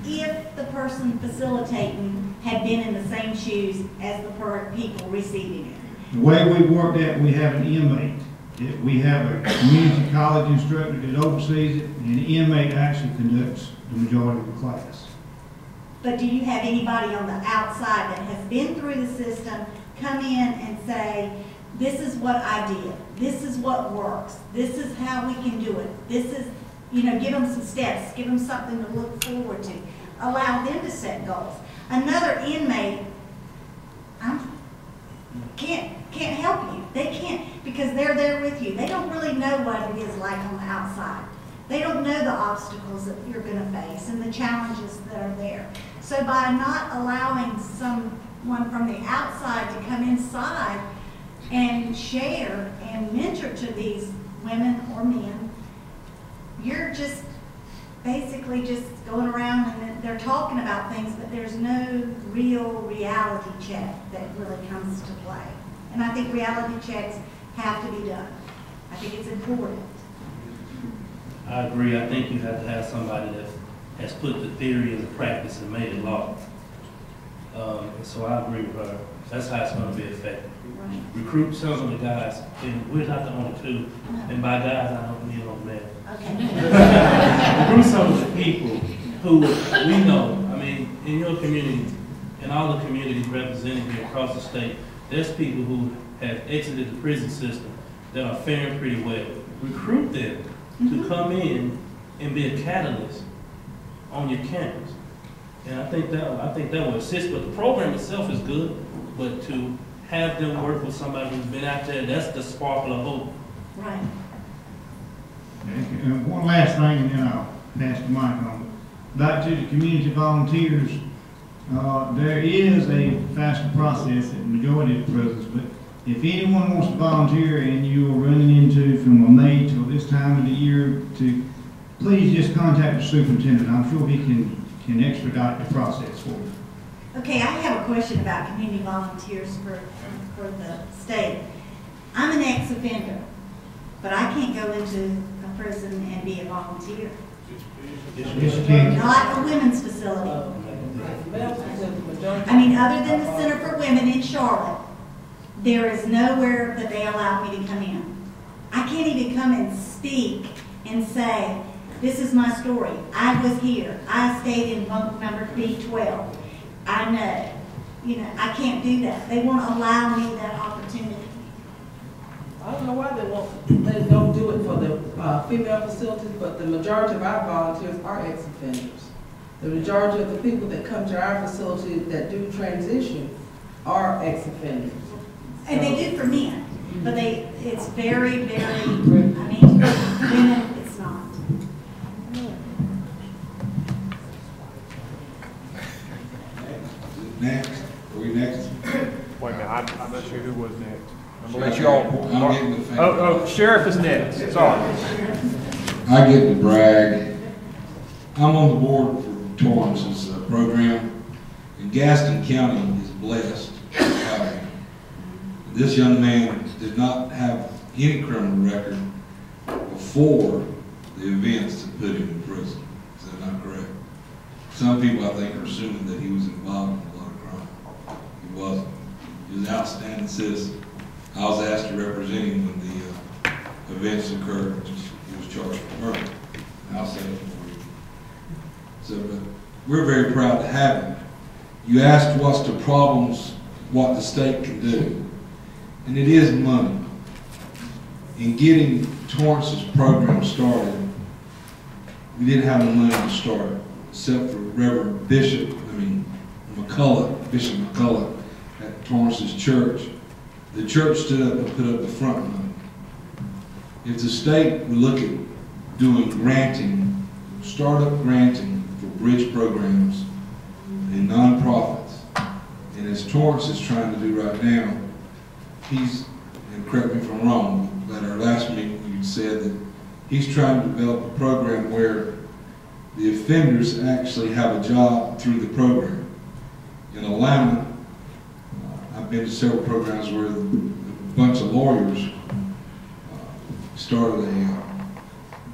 if the person facilitating had been in the same shoes as the people receiving it. The way we work that, we have an inmate. We have a community college instructor that oversees it, and the inmate actually conducts the majority of the class. But do you have anybody on the outside that has been through the system come in and say, this is what I did, this is what works, this is how we can do it, this is, give them some steps, give them something to look forward to, allow them to set goals. Another inmate can't help you. They can't, because they're there with you. They don't really know what it is like on the outside. They don't know the obstacles that you're going to face and the challenges that are there. So by not allowing someone from the outside to come inside and share and mentor to these women or men, you're just basically just going around and they're talking about things, but there's no real reality check that really comes to play. And I think reality checks have to be done. I think it's important. I agree. I think you have to have somebody that has put the theory into practice and made it law. So I agree with her. That's how it's going to be effective. Right. Recruit some of the guys, and we're not the only two. And by guys, I don't mean on men. Okay. Recruit some of the people who we know. I mean, in your community, in all the communities represented here across the state, there's people who have exited the prison system that are faring pretty well. Recruit them to come in and be a catalyst on your campus. And I think that will assist, but the program itself is good, but to have them work with somebody who's been out there, that's the sparkle of hope. Right. And one last thing, and then pass the mic on. Back to the community volunteers, there is a faster process at the majority of the prisons, but if anyone wants to volunteer and you are running into from May till this time of the year, please just contact the superintendent. I'm sure he can expedite the process for you. Okay, I have a question about community volunteers for the state. I'm an ex-offender, but I can't go into a prison and be a volunteer. Yes, you can. Not a women's facility. I mean, other than the Center for Women in Charlotte, there is nowhere that they allow me to come in. I can't even come and speak and say, this is my story. I was here. I stayed in bunk number B12. I know. You know, I can't do that. They won't allow me that opportunity. I don't know why they don't do it for the female facilities, but the majority of our volunteers are ex-offenders. The majority of the people that come to our facility that do transition are ex-offenders. And they do for men, but it's very, very, I mean, women, it's not. Next? Are we next? Wait a minute, I'm not sure who was next. I'm gonna let you all. I'm getting the thing. Oh, Sheriff is next. Sorry. I get to brag. I'm on the board for Torrance's program, and Gaston County is blessed to have him. This young man did not have any criminal record before the events that put him in prison. Is that not correct? Some people, I think, are assuming that he was involved in a lot of crime. He wasn't. He was an outstanding citizen. I was asked to represent him when the events occurred. He was charged with murder. I'll say it for you. So, but we're very proud to have him. You asked what's the problems, what the state can do. And it is money. In getting Torrance's program started, we didn't have the money to start, except for Reverend Bishop McCullough at Torrance's church. The church stood up and put up the front money. If the state would look at doing granting, startup granting for bridge programs and nonprofits, and as Torrance is trying to do right now, and correct me if I'm wrong, but at our last meeting you said that he's trying to develop a program where the offenders actually have a job through the program. In Atlanta, I've been to several programs where a bunch of lawyers started a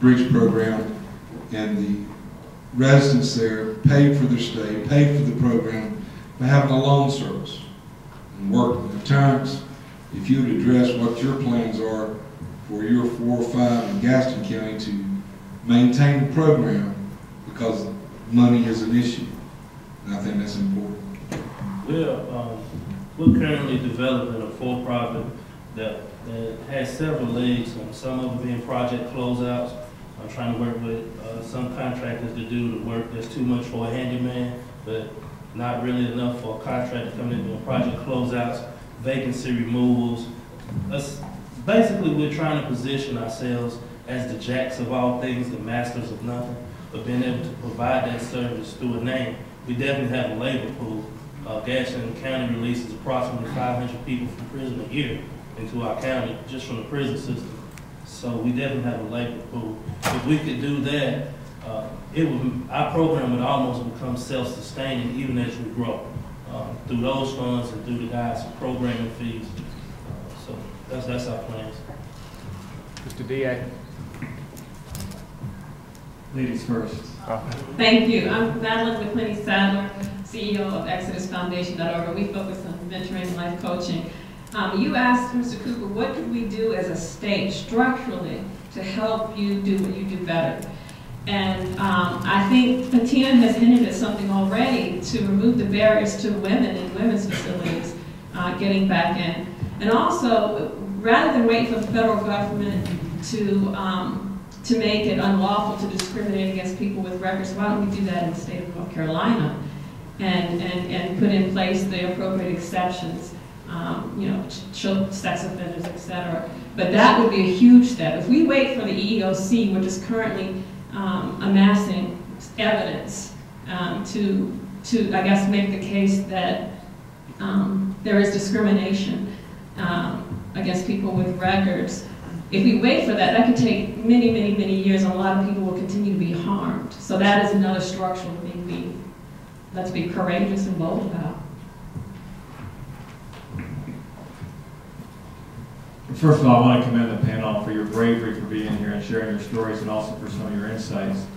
bridge program, and the residents there paid for their stay, paid for the program by having a loan service and working. At times, if you would address what your plans are for your 4 or 5 in Gaston County to maintain the program, because money is an issue, and I think that's important. We're currently developing a for-profit that has several legs, some of them being project closeouts. I'm trying to work with some contractors to do the work that's too much for a handyman, but not really enough for a contractor coming in doing project closeouts, vacancy removals. Basically, we're trying to position ourselves as the jacks of all things, the masters of nothing, but being able to provide that service through a name. We definitely have a labor pool. Gaston County releases approximately 500 people from prison a year into our county, just from the prison system. So we definitely have a labor pool. If we could do that, our program would almost become self-sustaining even as we grow, through those funds and through the guys' programming fees. So that's our plans. Mr. DA. Ladies first. Thank you. I'm Madeline McClinney-Sadler, CEO of ExodusFoundation.org, and we focus on mentoring and life coaching. You asked Mr. Cooper, what could we do as a state structurally to help you do what you do better? And I think Patina has hinted at something already to remove the barriers to women in women's facilities getting back in. And also, rather than wait for the federal government to make it unlawful to discriminate against people with records, why don't we do that in the state of North Carolina and put in place the appropriate exceptions, sex offenders, etc. But that would be a huge step. If we wait for the EEOC, which is currently amassing evidence to I guess make the case that there is discrimination against people with records. If we wait for that, that could take many, many, many years, and a lot of people will continue to be harmed. So that is another structural thing let's be courageous and bold about. First of all, I want to commend the panel for your bravery for being here and sharing your stories, and also for some of your insights.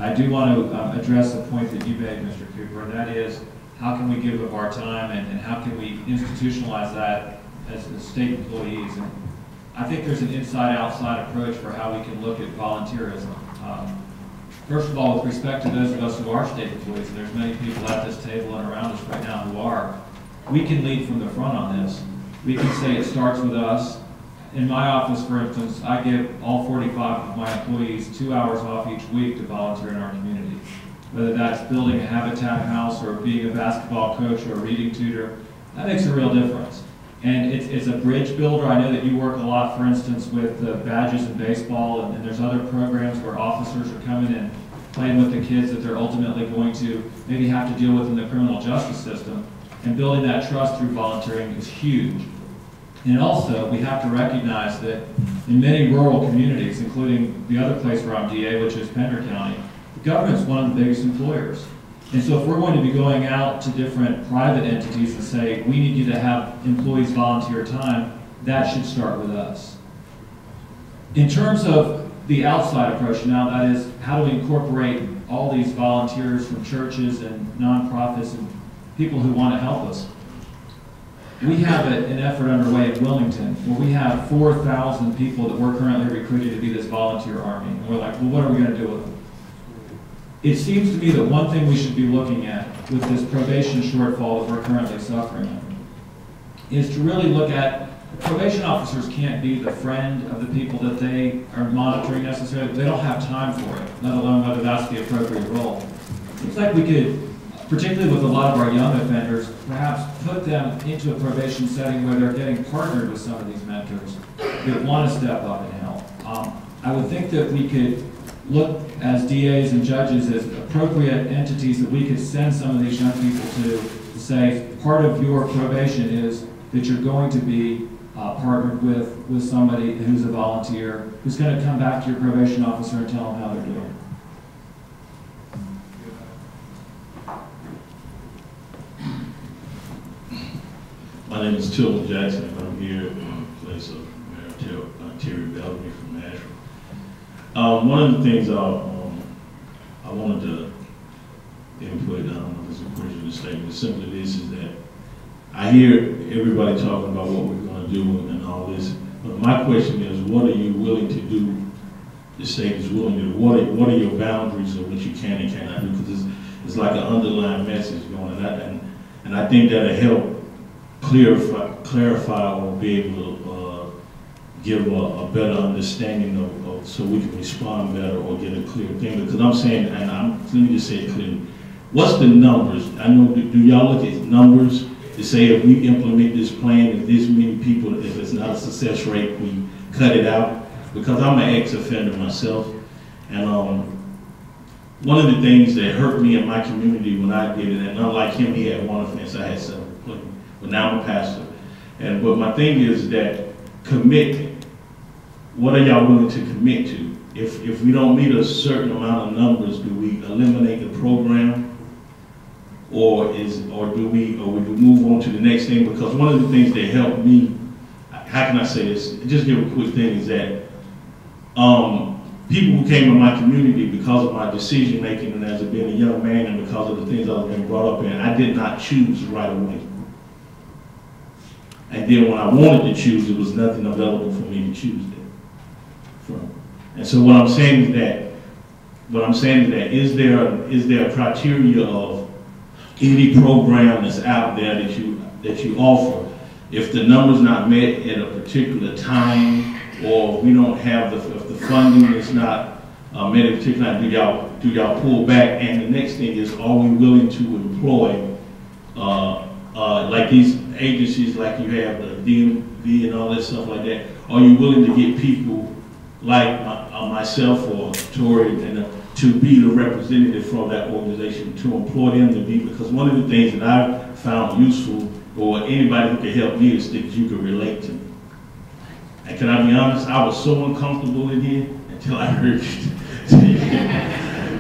I do want to address the point that you made, Mr. Cooper, and that is, how can we give of our time, and how can we institutionalize that as state employees? And I think there's an inside-outside approach for how we can look at volunteerism. First of all, with respect to those of us who are state employees, and there's many people at this table and around us right now who are, we can lead from the front on this. We can say it starts with us. In my office, for instance, I give all 45 of my employees 2 hours off each week to volunteer in our community. Whether that's building a habitat house or being a basketball coach or a reading tutor, that makes a real difference. And it's a bridge builder. I know that you work a lot, for instance, with badges in baseball, and there's other programs where officers are coming and playing with the kids that they're ultimately going to maybe have to deal with in the criminal justice system. And building that trust through volunteering is huge. And also, we have to recognize that in many rural communities, including the other place where I'm DA, which is Pender County, the government's one of the biggest employers. And so if we're going to be going out to different private entities and say, we need you to have employees volunteer time, that should start with us. In terms of the outside approach now, that is, how do we incorporate all these volunteers from churches and nonprofits and people who want to help us? We have an effort underway in Wilmington where we have 4,000 people that we're currently recruiting to be this volunteer army. And we're like, well, what are we going to do with them? It seems to me that one thing we should be looking at with this probation shortfall that we're currently suffering under is to really look at, probation officers can't be the friend of the people that they are monitoring necessarily. They don't have time for it, let alone whether that's the appropriate role. It seems like we could, particularly with a lot of our young offenders, perhaps put them into a probation setting where they're getting partnered with some of these mentors that want to step up and help. I would think that we could look as DAs and judges as appropriate entities that we could send some of these young people to say, part of your probation is that you're going to be partnered with somebody who's a volunteer, who's going to come back to your probation officer and tell them how they're doing. My name is Tilton Jackson, and I'm here in place of Mayor Terry Bellamy from Nashville. One of the things I wanted to input, I don't know if it's a question or a statement, simply this is that I hear everybody talking about what we're going to do and all this, but my question is, what are you willing to do, the state is willing to do? What are your boundaries of what you can and cannot do? Because it's like an underlying message going on, and I think that'll help clarify or be able to give a better understanding of so we can respond better or get a clear thing. Because I'm saying, and let me just say it clearly, what's the numbers? I know, do y'all look at numbers to say if we implement this plan, if this many people, if it's not a success rate, we cut it out? Because I'm an ex-offender myself, and one of the things that hurt me in my community when I did it, and unlike him, he had one offense, I had seven. But now I'm a pastor. But my thing is that commit. What are y'all willing to commit to? If we don't meet a certain amount of numbers, do we eliminate the program? Or do we move on to the next thing? Because one of the things that helped me, how can I say this? Just give a quick thing is that people who came in my community because of my decision making and as being a young man and because of the things I was being brought up in, I did not choose right away. And then when I wanted to choose, there was nothing available for me to choose from. And so what I'm saying is that, is there a criteria of any program that's out there that you offer? If the number's not met at a particular time, or we don't have if the funding is not met at a particular time, do y'all pull back? And the next thing is, are we willing to employ like these agencies, like you have the DMV and all that stuff like that? Are you willing to get people like myself or Tori, and to be the representative from that organization, to employ them to be, because one of the things that I found useful, or anybody who can help me, is things you can relate to. And can I be honest, I was so uncomfortable in here until I heard you.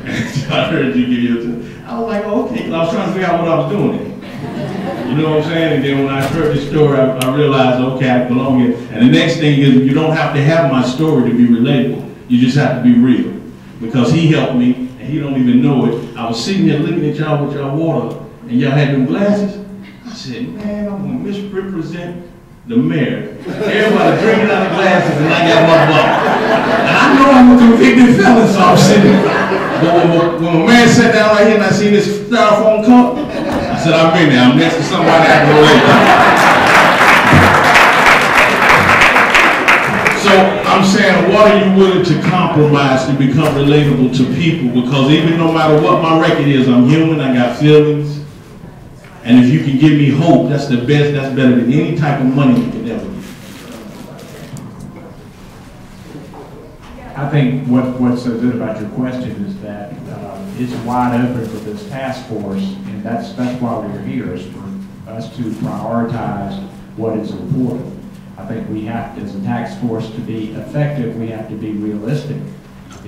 Until I heard you give it. I was like, oh, okay, 'cause I was trying to figure out what I was doing. You know what I'm saying? And then when I heard the story, I realized, okay, I belong here. And the next thing is, you don't have to have my story to be relatable. You just have to be real. Because he helped me, and he don't even know it. I was sitting there looking at y'all with y'all water, and y'all had them glasses. I said, man, I'm going to misrepresent the mayor. Everybody drinking out of glasses, and I got my bottle. And I know I'm a convicted felon, so I'm sitting there. But when my man sat down right here and I seen this styrofoam cup, I said, I've been there. I'm next to somebody I can relate to. So I'm saying, what are you willing to compromise to become relatable to people? Because even no matter what my record is, I'm human, I got feelings. And if you can give me hope, that's the best, that's better than any type of money you can ever get. I think what's so good about your question is that it's wide open for this task force, and that's why we're here, is for us to prioritize what is important. I think we have, as a task force, to be effective, we have to be realistic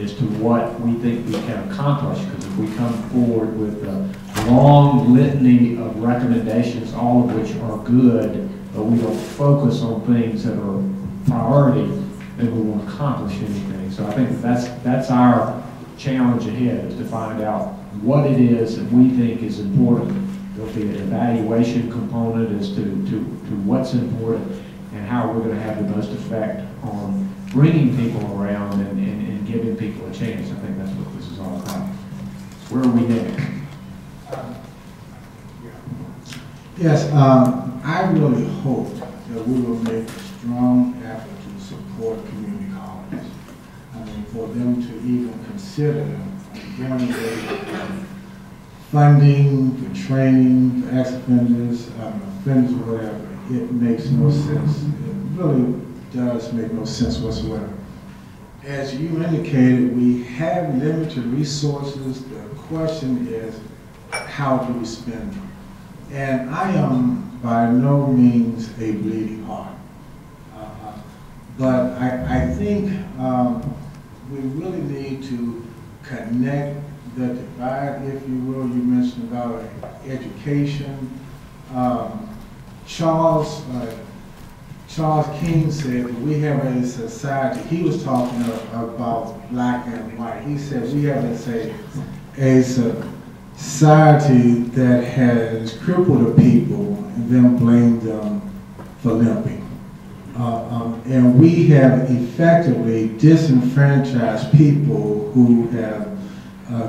as to what we think we can accomplish. Because if we come forward with a long litany of recommendations, all of which are good, but we don't focus on things that are priority, then we won't accomplish anything. So I think that's our challenge ahead, is to find out what it is that we think is important. There'll be an evaluation component as to what's important and how we're going to have the most effect on bringing people around and giving people a chance. I think that's what this is all about. Where are we next? Yes, I really hope that we will make a strong effort to support community colleges. I mean, for them to even consider going with funding for training for ex-offenders, offenders or whatever, it makes no sense. It really does make no sense whatsoever. As you indicated, we have limited resources. The question is, how do we spend them? And I am by no means a bleeding heart. But I think we really need to connect the divide, if you will. You mentioned about education. Charles King said that we have a society, he was talking about black and white. He said we have a society that has crippled the people and then blamed them for limping. And we have effectively disenfranchised people who have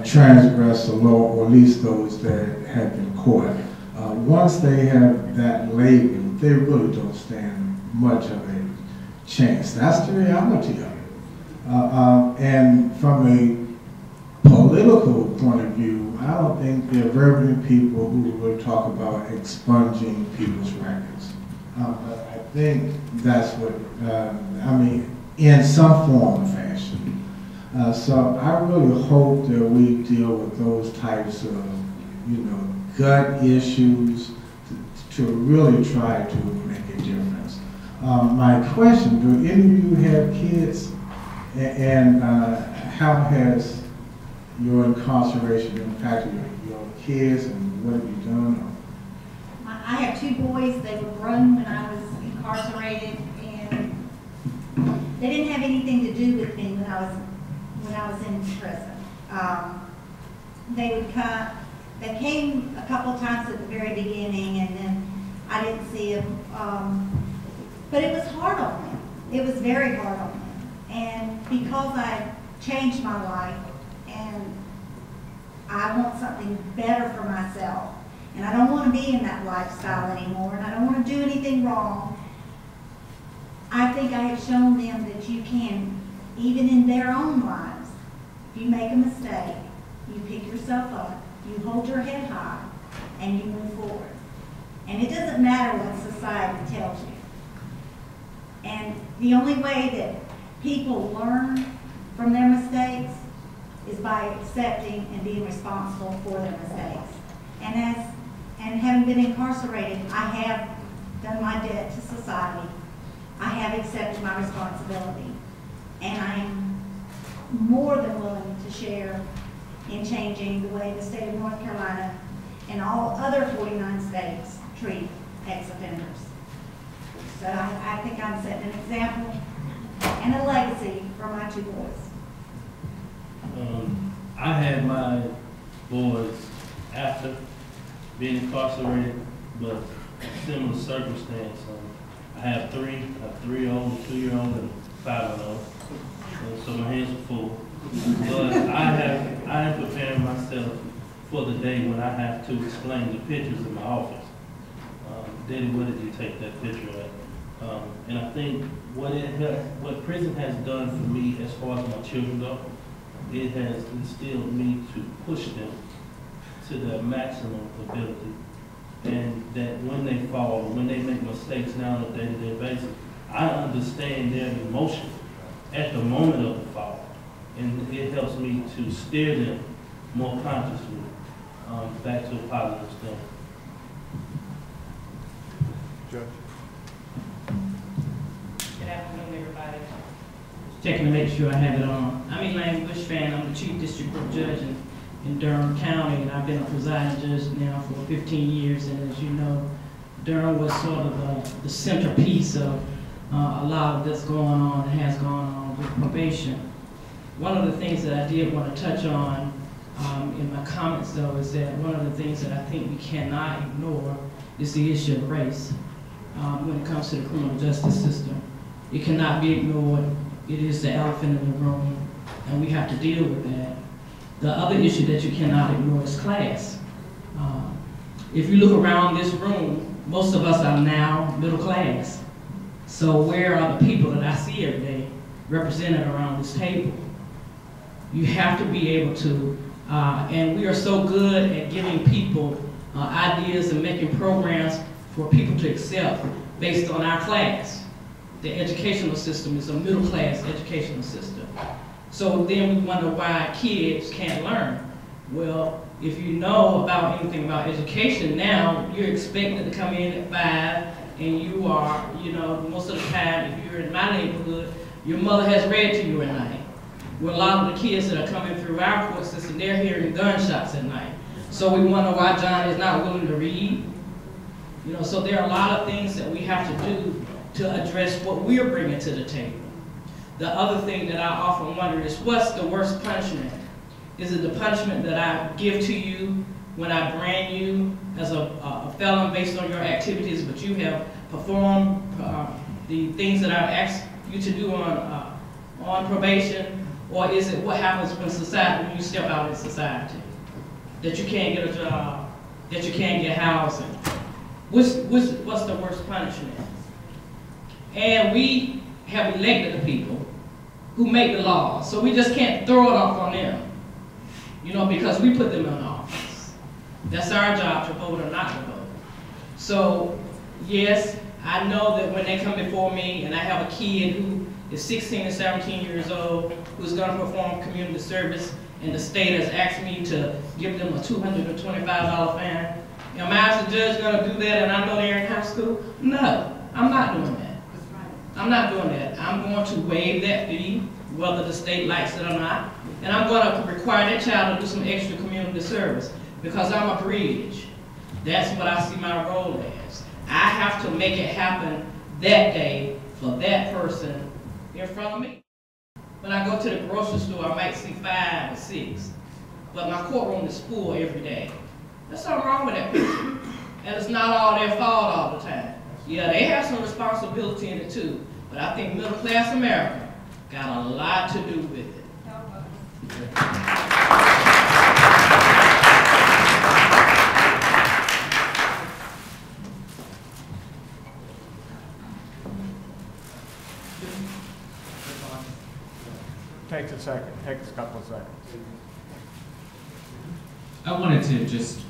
transgressed the law, or at least those that have been caught. Once they have that label, they really don't stand much of a chance. That's the reality of it. And from a political point of view, I don't think there are very many people who will talk about expunging people's records. But I think that's what, I mean, in some form or fashion. So I really hope that we deal with those types of, gut issues to really try to make a difference. My question, do any of you have kids? And how has your incarceration impacted your kids, and what have you done? I have two boys. They were grown when I was incarcerated, and they didn't have anything to do with me when I was in prison. They would come. They came a couple of times at the very beginning, and then I didn't see them. But it was hard on them. It was very hard on them. And because I changed my life, and I want something better for myself, and I don't want to be in that lifestyle anymore, and I don't want to do anything wrong, I think I have shown them that you can, even in their own lives, if you make a mistake, you pick yourself up, you hold your head high, and you move forward. And it doesn't matter what society tells you. And the only way people learn from their mistakes is by accepting and being responsible for their mistakes. And having been incarcerated, I have done my debt to society. I have accepted my responsibility. And I am more than willing to share in changing the way the state of North Carolina and all other 49 states treat ex-offenders. So I think I'm setting an example and a legacy for my two boys. I had my boys after being incarcerated, but similar circumstance. I have three. I have 3-year-old, 2-year-old, and 5-year-old. So my hands are full. But I am preparing myself for the day when I have to explain the pictures in my office. Daddy, where did you take that picture at? And I think what prison has done for me as far as my children go, it has instilled me to push them to their maximum ability. And that when they fall, when they make mistakes now on a day-to-day basis, I understand their emotion at the moment of the fall. And it helps me to steer them more consciously back to a positive stand. Judge. Good afternoon, everybody. Checking to make sure I have it on. I'm Elaine Bushfan. I'm the Chief District Court Judge in Durham County, and I've been a presiding judge now for 15 years. And as you know, Durham was sort of the centerpiece of a lot of that's going on and has gone on with probation. One of the things that I did want to touch on in my comments, though, is that one of the things that I think we cannot ignore is the issue of race when it comes to the criminal justice system. It cannot be ignored. It is the elephant in the room, and we have to deal with that. The other issue that you cannot ignore is class. If you look around this room, most of us are now middle class. So where are the people that I see every day represented around this table? You have to be able to, and we are so good at giving people ideas and making programs for people to accept based on our class. The educational system is a middle class educational system. So then we wonder why kids can't learn. Well, if you know about anything about education now, you're expected to come in at 5, and you are, you know, most of the time, if you're in my neighborhood, your mother has read to you at night. Well, a lot of the kids that are coming through our court system, they're hearing gunshots at night. So we wonder why John is not willing to read. You know, so there are a lot of things that we have to do to address what we're bringing to the table. The other thing that I often wonder is, what's the worst punishment? Is it the punishment that I give to you when I brand you as a felon based on your activities, but you have performed the things that I've asked you to do on probation? Or is it what happens when you step out in society? That you can't get a job, that you can't get housing? What's the worst punishment? And we have elected the people who make the laws, so we just can't throw it off on them, you know, because we put them in office. That's our job, to vote or not to vote. So, yes, I know that when they come before me and I have a kid who is 16 or 17 years old who's going to perform community service, and the state has asked me to give them a $225 fine, am I as a judge going to do that and I know they're in high school? No, I'm not doing that. I'm not doing that. I'm going to waive that fee, whether the state likes it or not, and I'm going to require that child to do some extra community service because I'm a bridge. That's what I see my role as. I have to make it happen that day for that person in front of me. When I go to the grocery store, I might see 5 or 6, but my courtroom is full every day. There's something wrong with that person, and it's not all their fault all the time. Yeah, they have some responsibility in it too, but I think middle class America got a lot to do with it. Takes a second, takes a couple of seconds. I wanted to just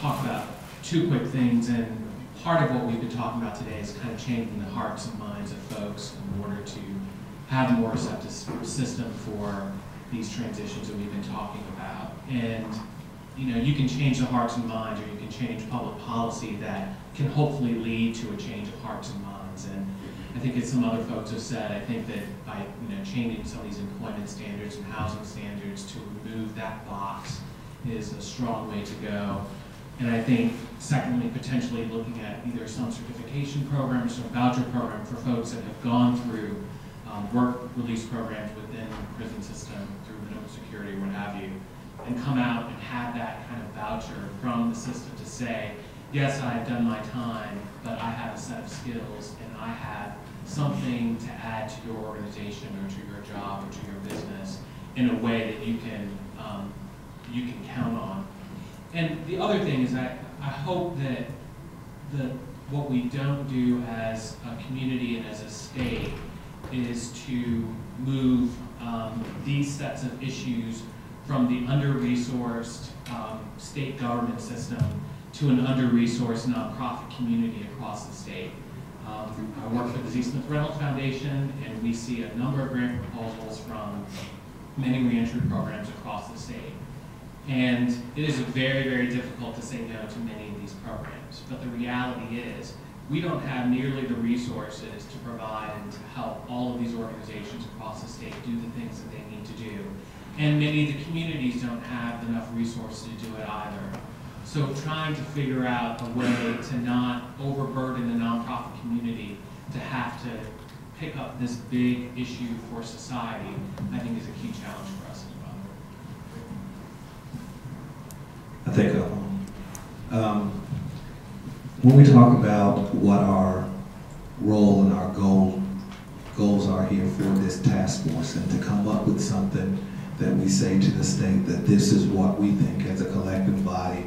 talk about 2 quick things, and part of what we've been talking about today is kind of changing the hearts and minds of folks in order to have a more receptive system for these transitions that we've been talking about. And you can change the hearts and minds, or you can change public policy that can hopefully lead to a change of hearts and minds. And I think as some other folks have said, I think that by changing some of these employment standards and housing standards to remove that box is a strong way to go. And I think, secondly, potentially looking at either some certification programs or voucher program for folks that have gone through work release programs within the prison system through minimum security, what have you, and come out and have that kind of voucher from the system to say, yes, I have done my time, but I have a set of skills and I have something to add to your organization or to your job or to your business in a way that you can count on. And the other thing is I hope that what we don't do as a community and as a state is to move these sets of issues from the under-resourced state government system to an under-resourced nonprofit community across the state. I work for the Z. Smith Reynolds Foundation, and we see a number of grant proposals from many reentry programs across the state. And it is very, very difficult to say no to many of these programs. But the reality is, we don't have nearly the resources to provide and to help all of these organizations across the state do the things that they need to do. And many of the communities don't have enough resources to do it either. So trying to figure out a way to not overburden the nonprofit community to have to pick up this big issue for society, I think is a key challenge for us as well. I think when we talk about what our role and our goals are here for this task force, and to come up with something that we say to the state that this is what we think as a collective body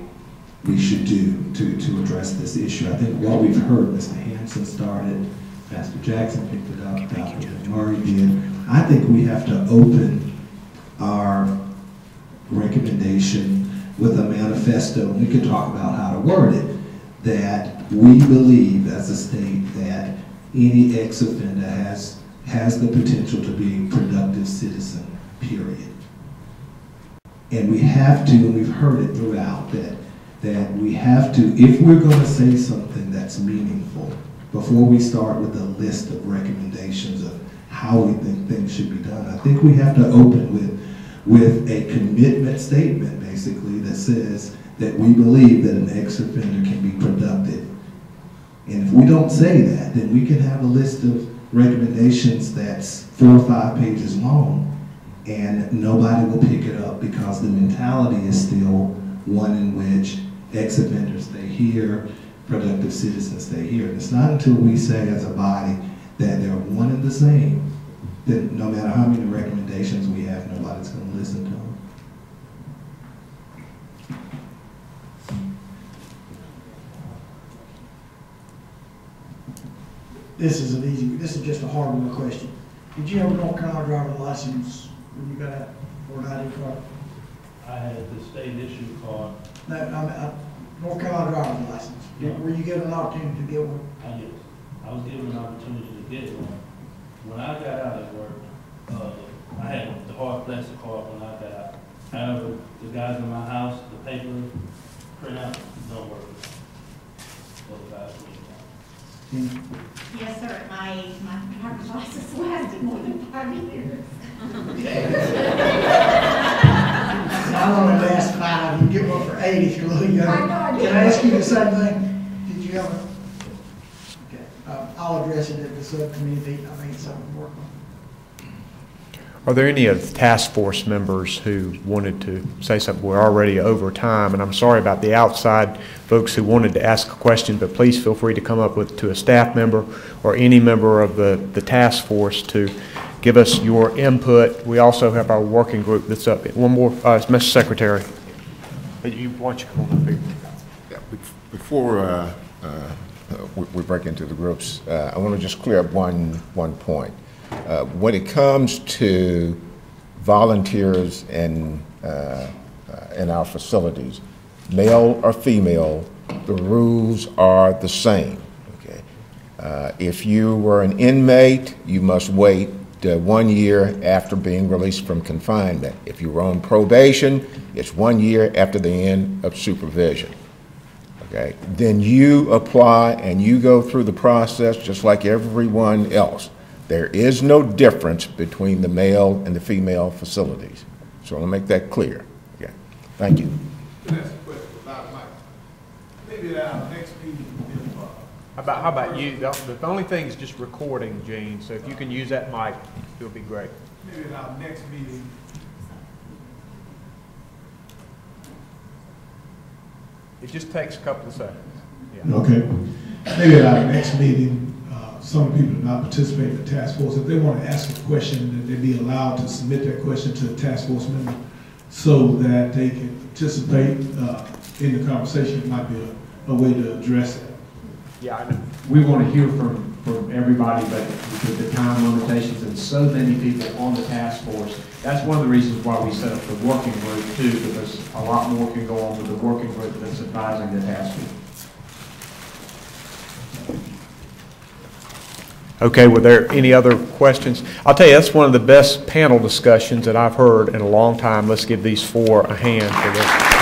we should do to address this issue. I think what we've heard, Mr. Hanson started, Pastor Jackson picked it up, Dr. Murray did. I think we have to open our recommendation with a manifesto, and we could talk about how to word it, that we believe as a state that any ex-offender has the potential to be a productive citizen, period. And we have to, and we've heard it throughout, that we have to, if we're going to say something that's meaningful, before we start with a list of recommendations of how we think things should be done, I think we have to open with a commitment statement, basically, that says that we believe that an ex-offender can be productive. And if we don't say that, then we can have a list of recommendations that's 4 or 5 pages long, and nobody will pick it up because the mentality is still one in which ex-offenders stay here, productive citizens stay here. And it's not until we say as a body that they're one and the same, that no matter how many recommendations we have, nobody's going to listen to them. This is just a hard one question. Did you have a North Carolina driver's license when you got out, or an ID card? I had the state issued card. No, North Carolina driver's license. No. Were you given an opportunity to get one? Yes. I was given an opportunity to get one. When I got out of work, I had the hard plastic card when I got out. However, the guys in my house, the paper printout don't work. For the guys Yes, sir. My driver's license lasted more than 5 years. I only last 5. You get one for 8 if you're a little young. Can I ask you the same thing? Did you have a? Okay. I'll address it at the subcommittee. I think it's something to work on. Are there any of the task force members who wanted to say something? We're already over time, and I'm sorry about the outside folks who wanted to ask a question, but please feel free to come up to a staff member or any member of the task force to give us your input. We also have our working group that's up. One more, Mr. Secretary. Why don't you come on up here? Yeah, before we break into the groups, I want to just clear up one point. When it comes to volunteers in our facilities, male or female, the rules are the same. Okay? If you were an inmate, you must wait 1 year after being released from confinement. If you were on probation, it's 1 year after the end of supervision. Okay? Then you apply and you go through the process just like everyone else. There is no difference between the male and the female facilities. So I'll make that clear. Okay. Thank you. Maybe at our next meeting, How about you? The only thing is just recording, Gene, so if you can use that mic, it would be great. maybe at our next meeting, It just takes a couple of seconds. Yeah. okay. Maybe at our next meeting, some people do not participate in the task force. If they want to ask a question, that they be allowed to submit that question to the task force member so that they can participate in the conversation. It might be a way to address it. Yeah, I know. We want to hear from everybody, but because the time limitations and so many people on the task force, that's one of the reasons why we set up the working group too, because a lot more can go on with the working group that's advising the task force. Okay, were there any other questions? I'll tell you, that's one of the best panel discussions that I've heard in a long time. Let's give these four a hand for this.